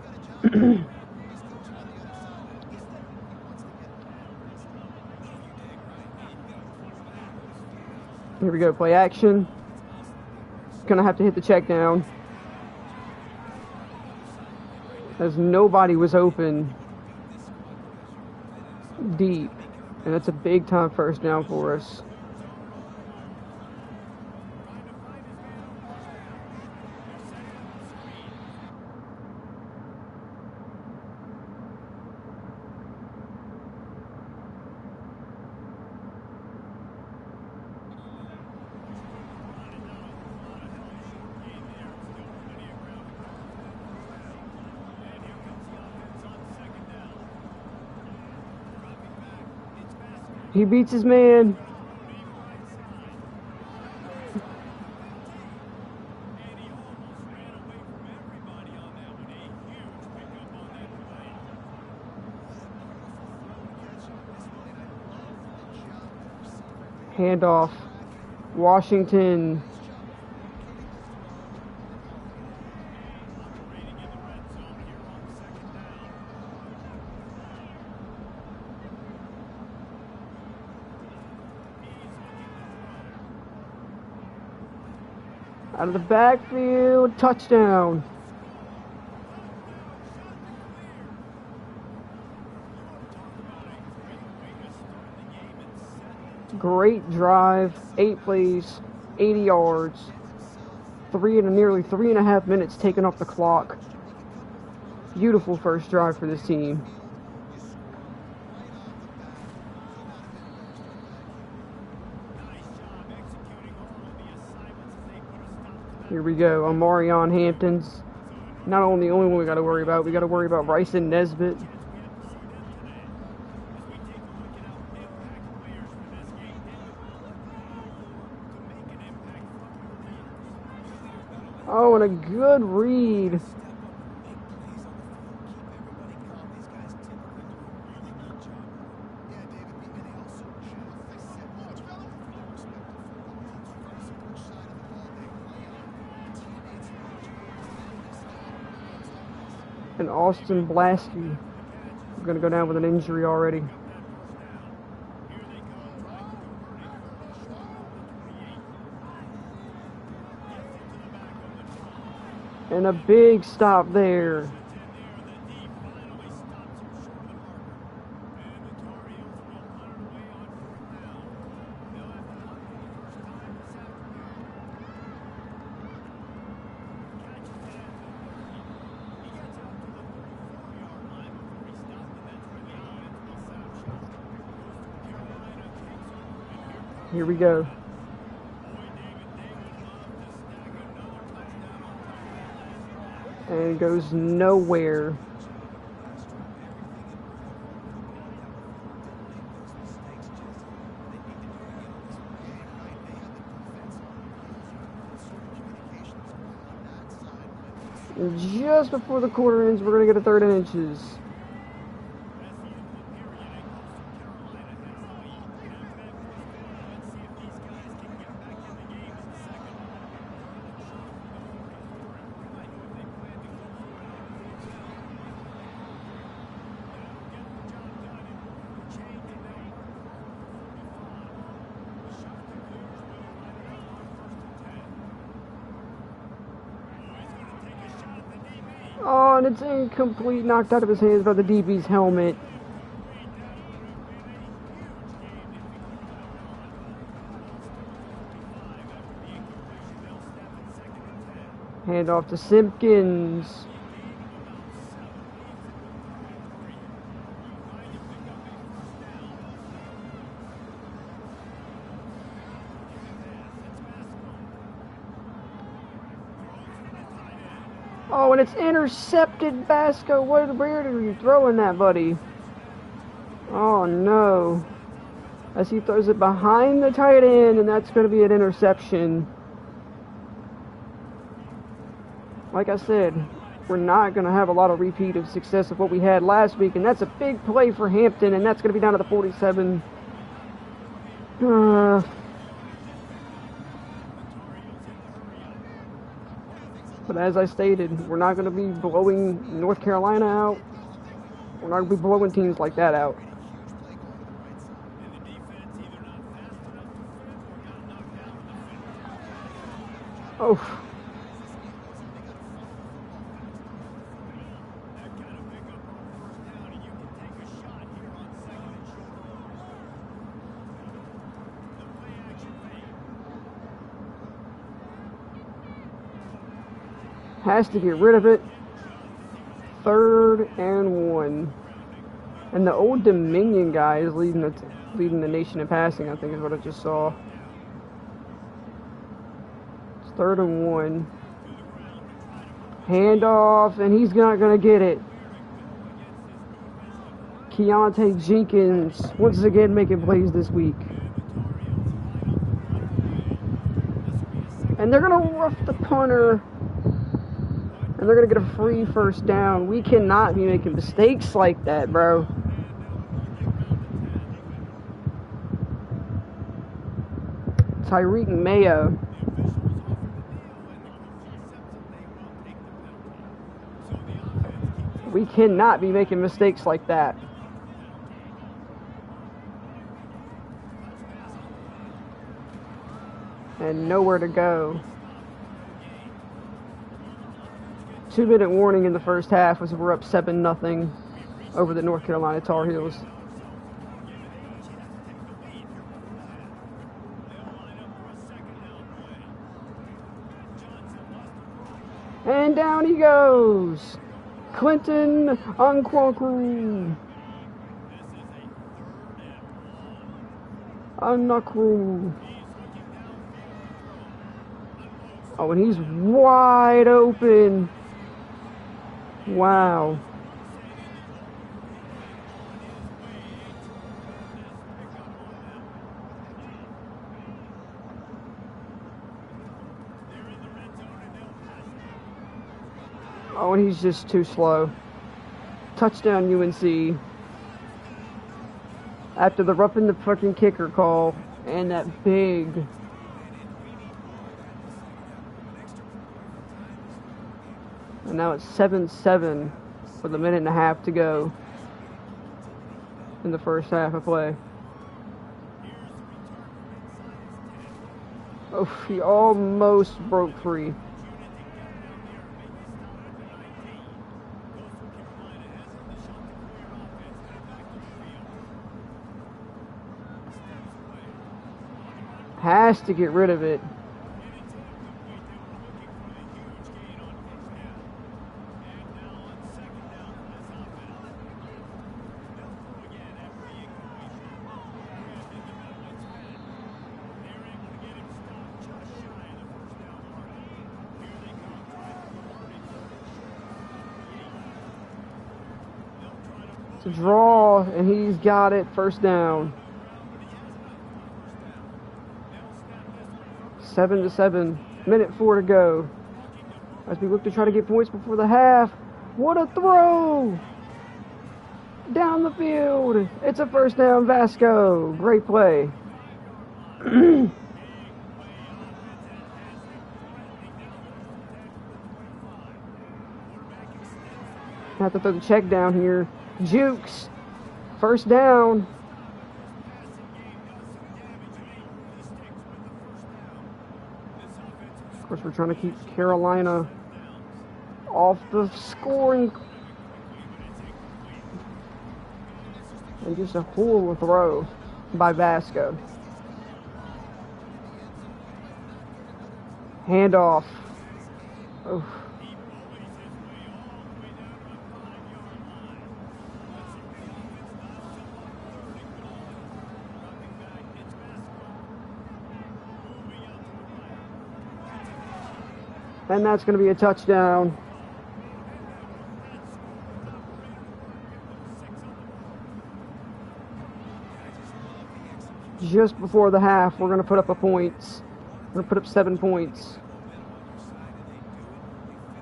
Here we go, play action. Gonna have to hit the check down, as nobody was open deep, and that's a big time first down for us. He beats his man. Handoff. Washington. Out of the backfield, touchdown. Great drive, 8 plays, 80 yards, nearly 3.5 minutes taken off the clock. Beautiful first drive for this team. Here we go, Omarion Hamptons. Not only the only one we got to worry about Bryson Nesbitt. Oh, and a good read. And Austin Blasky. We're going to go down with an injury already. And a big stop there. Here we go. And it goes nowhere. And just before the quarter ends, we're going to get a third and inches. Oh, and it's incomplete, knocked out of his hands by the DB's helmet. Hand off to Simpkins. Oh, and it's intercepted, Vasco. Where are you throwing that, buddy? Oh, no. As he throws it behind the tight end, and that's going to be an interception. Like I said, we're not going to have a lot of repeat of success of what we had last week, and that's a big play for Hampton, and that's going to be down to the 47. But as I stated, we're not going to be blowing North Carolina out. We're not going to be blowing teams like that out. Oh. Has to get rid of it. 3rd and 1. And the Old Dominion guy is leading the nation in passing, I think is what I just saw. It's 3rd and 1. Handoff, and he's not going to get it. Keontae Jenkins, once again making plays this week. And they're going to rough the punter. And they're going to get a free first down. We cannot be making mistakes like that, bro. Tyreek Mayo. We cannot be making mistakes like that. And nowhere to go. 2-minute warning in the first half as we're up 7-0 over the North Carolina Tar Heels. And down he goes. Clinton Unquankru. Unakru. Oh, and he's wide open. Wow. Oh, and he's just too slow. Touchdown UNC. After the roughing the fucking kicker call and that big... And now it's 7-7 with 1.5 minutes to go in the first half of play. Oh, he almost broke free. Has to get rid of it. To draw, and he's got it. First down. 7-7. 1:04 to go. as we look to try to get points before the half. What a throw! Down the field. It's a first down, Vasco. Great play. Have to throw the check down here. Jukes. First down. Of course, we're trying to keep Carolina off the scoring. And just a horrible throw by Vasco. Handoff. Oof. And that's going to be a touchdown. Just before the half, we're going to put up a point. We're going to put up 7 points.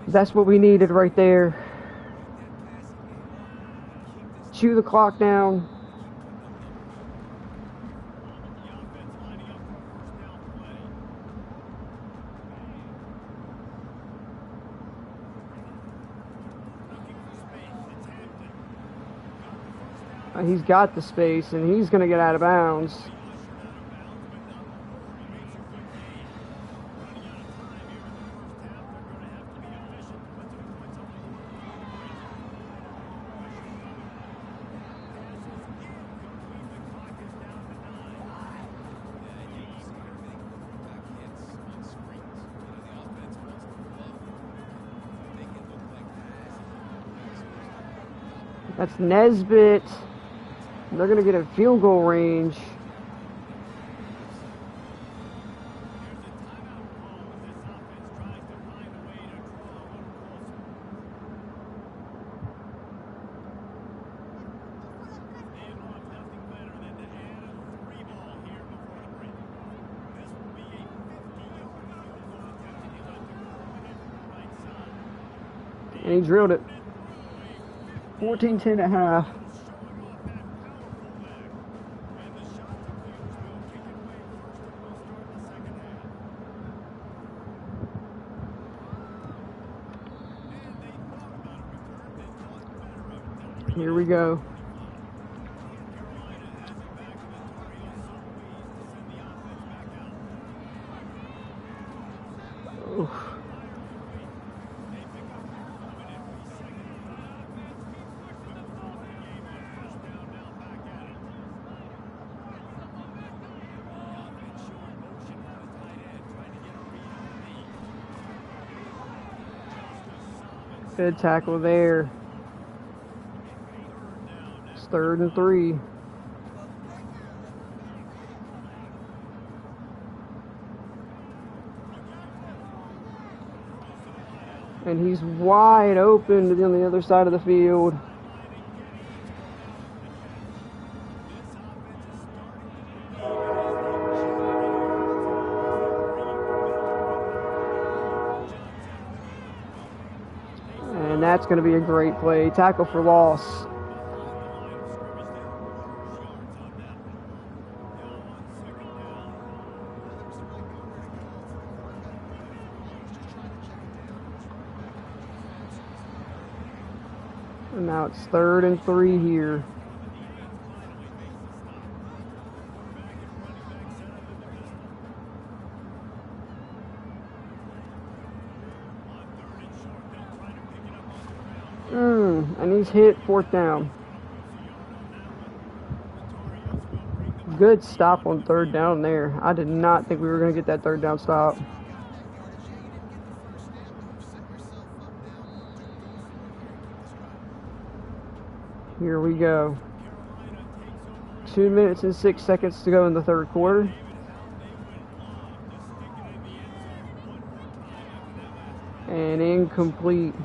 That's what we needed right there. Chew the clock down. He's got the space, and he's going to get out of bounds. That's Nesbitt. They're going to get a field goal range. And he drilled it. 14-10 at half. Here we go. Oof. Good tackle there. It's 3rd and 3. And he's wide open on the other side of the field. And that's going to be a great play. Tackle for loss. And now it's 3rd and 3 here. And he's hit 4th down. Good stop on 3rd down there. I did not think we were going to get that 3rd down stop. Here we go. 2 minutes and 6 seconds to go in the 3rd quarter. And incomplete.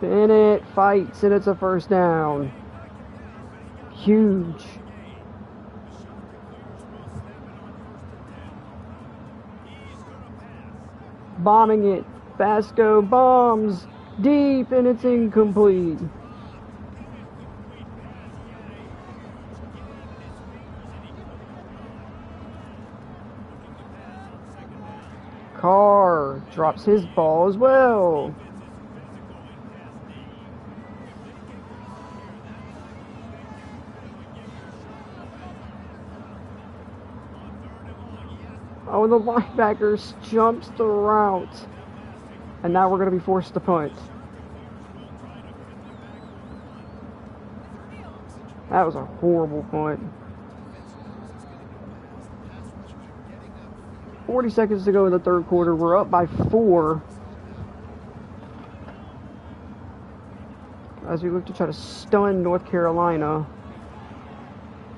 Bennett fights, and it's a first down. Huge. Bombing it. Basco bombs deep, and it's incomplete. Carr drops his ball as well. Oh, the linebacker jumps the route. And now we're going to be forced to punt. That was a horrible punt. 40 seconds to go in the third quarter. We're up by 4. As we look to try to stun North Carolina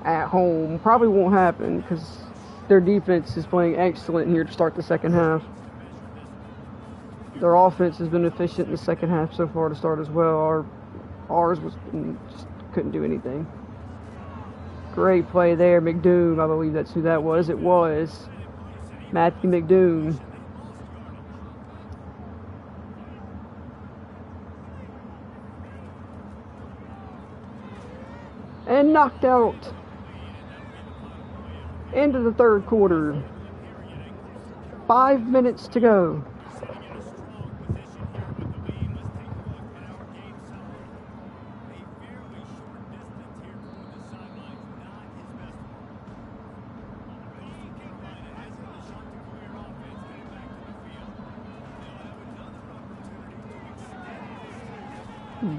at home. Probably won't happen because their defense is playing excellent here to start the second half. Their offense has been efficient in the second half so far to start as well. Ours was just couldn't do anything. Great play there, McDoom. I believe that's who that was. It was Matthew McDoom. And knocked out into the third quarter. 5 minutes to go.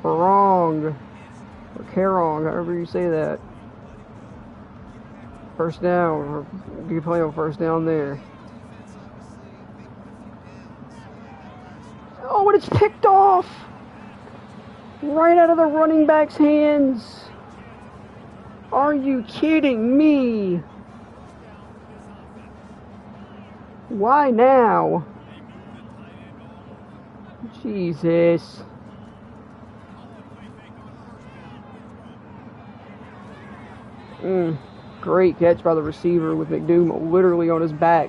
Barong, or Kerong, however you say that. First down, or you play on first down there. Oh, and it's picked off! Right out of the running back's hands. Are you kidding me? Why now? Jesus. Great catch by the receiver with McDoom literally on his back.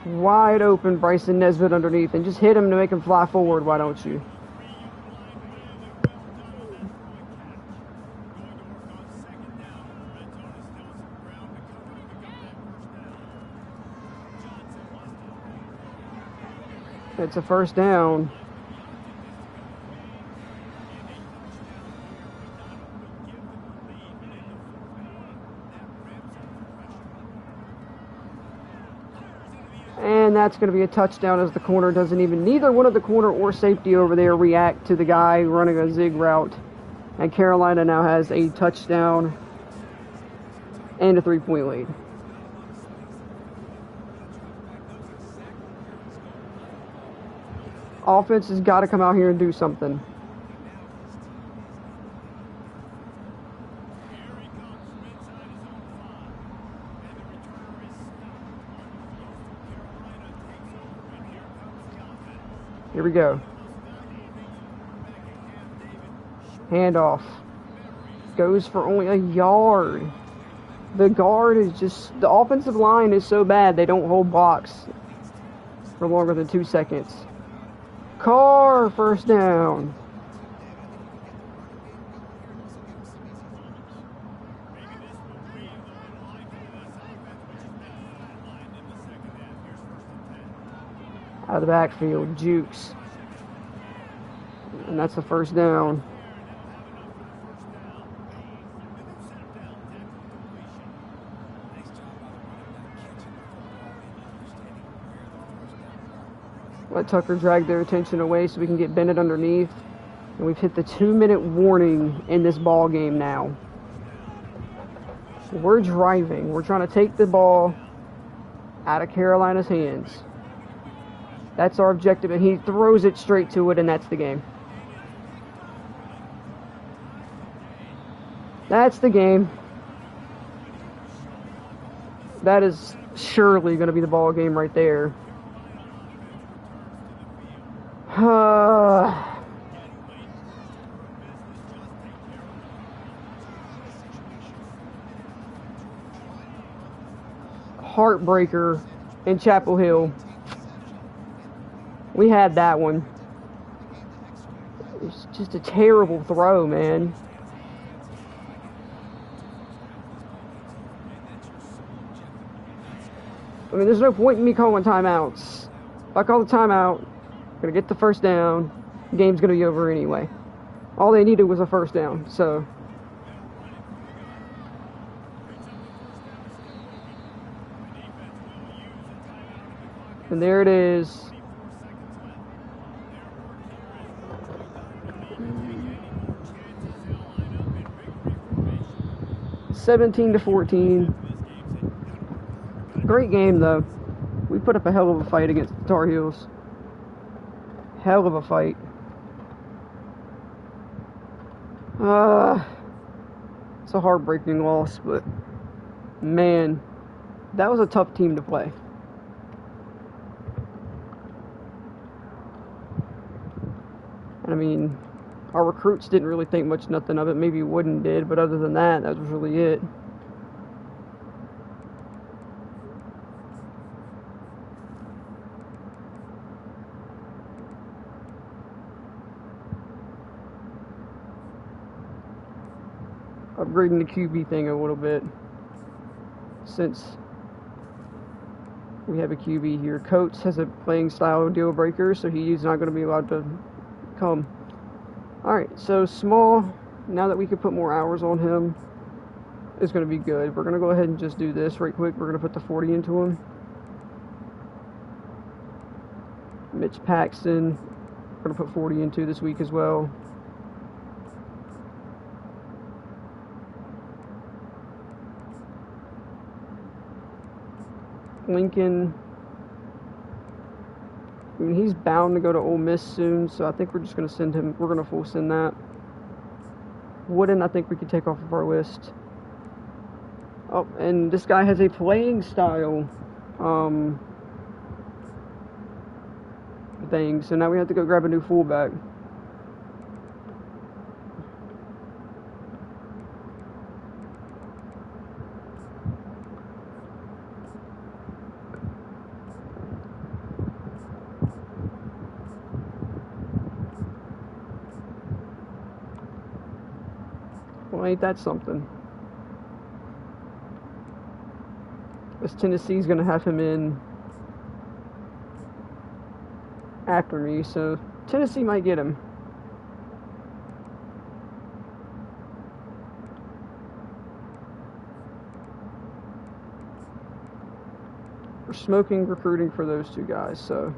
Wide open Bryson Nesbitt underneath, and just hit him to make him fly forward, why don't you? It's a first down. And that's going to be a touchdown as the corner doesn't even, neither one of the corner or safety over there react to the guy running a zig route. And Carolina now has a touchdown and a 3-point lead. Offense has got to come out here and do something. Here we go. Handoff. Goes for only a yard. The guard is just, the offensive line is so bad they don't hold blocks for longer than 2 seconds. Carr, first down. Out of the backfield, Jukes. And that's the first down. Let Tucker drag their attention away so we can get Bennett underneath. And we've hit the 2-minute warning in this ball game now. We're driving. We're trying to take the ball out of Carolina's hands. That's our objective, and he throws it straight to it, and that's the game. That's the game. That is surely going to be the ball game right there. Heartbreaker in Chapel Hill. We had that one. It's just a terrible throw, man. I mean, there's no point in me calling timeouts. If I call the timeout, I'm going to get the first down. The game's going to be over anyway. All they needed was a first down, so. And there it is. (17-14). Great game, though. We put up a hell of a fight against the Tar Heels. Hell of a fight. It's a heartbreaking loss, but man, that was a tough team to play. And I mean, our recruits didn't really think nothing of it. Maybe Wooden did, but other than that, that was really it. Upgrading the QB thing a little bit, since we have a QB here. Coates has a playing style deal breaker, so he's not going to be allowed to come. Alright, so Small, now that we can put more hours on him, is going to be good. We're going to go ahead and just do this right quick. We're going to put the 40 into him. Mitch Paxton, we're going to put 40 into this week as well. Lincoln, I mean, he's bound to go to Ole Miss soon, so I think we're just going to send him. We're going to full send that. Wooden, I think we could take off of our list. Oh, and this guy has a playing style thing, so now we have to go grab a new fullback. Well, ain't that something? This Tennessee's going to have him in after me, so Tennessee might get him. We're smoking recruiting for those two guys, so.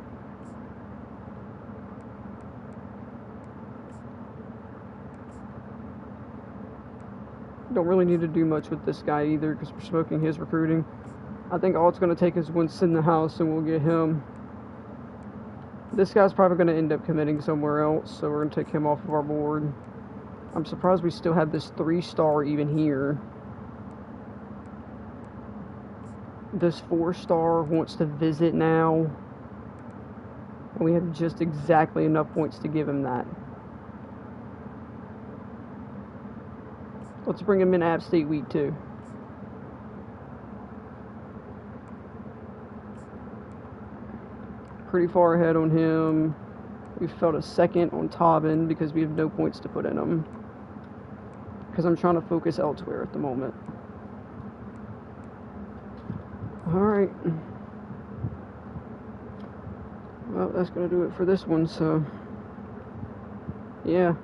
Don't really need to do much with this guy either, because we're smoking his recruiting. I think all it's going to take is Winston in the house, and we'll get him. This guy's probably going to end up committing somewhere else, so we're going to take him off of our board. I'm surprised we still have this 3-star even here. This 4-star wants to visit now, and we have just exactly enough points to give him that. Let's bring him in App State week 2. Pretty far ahead on him. We felt a second on Tobin because we have no points to put in him. Because I'm trying to focus elsewhere at the moment. Alright. Well, that's going to do it for this one, so. Yeah.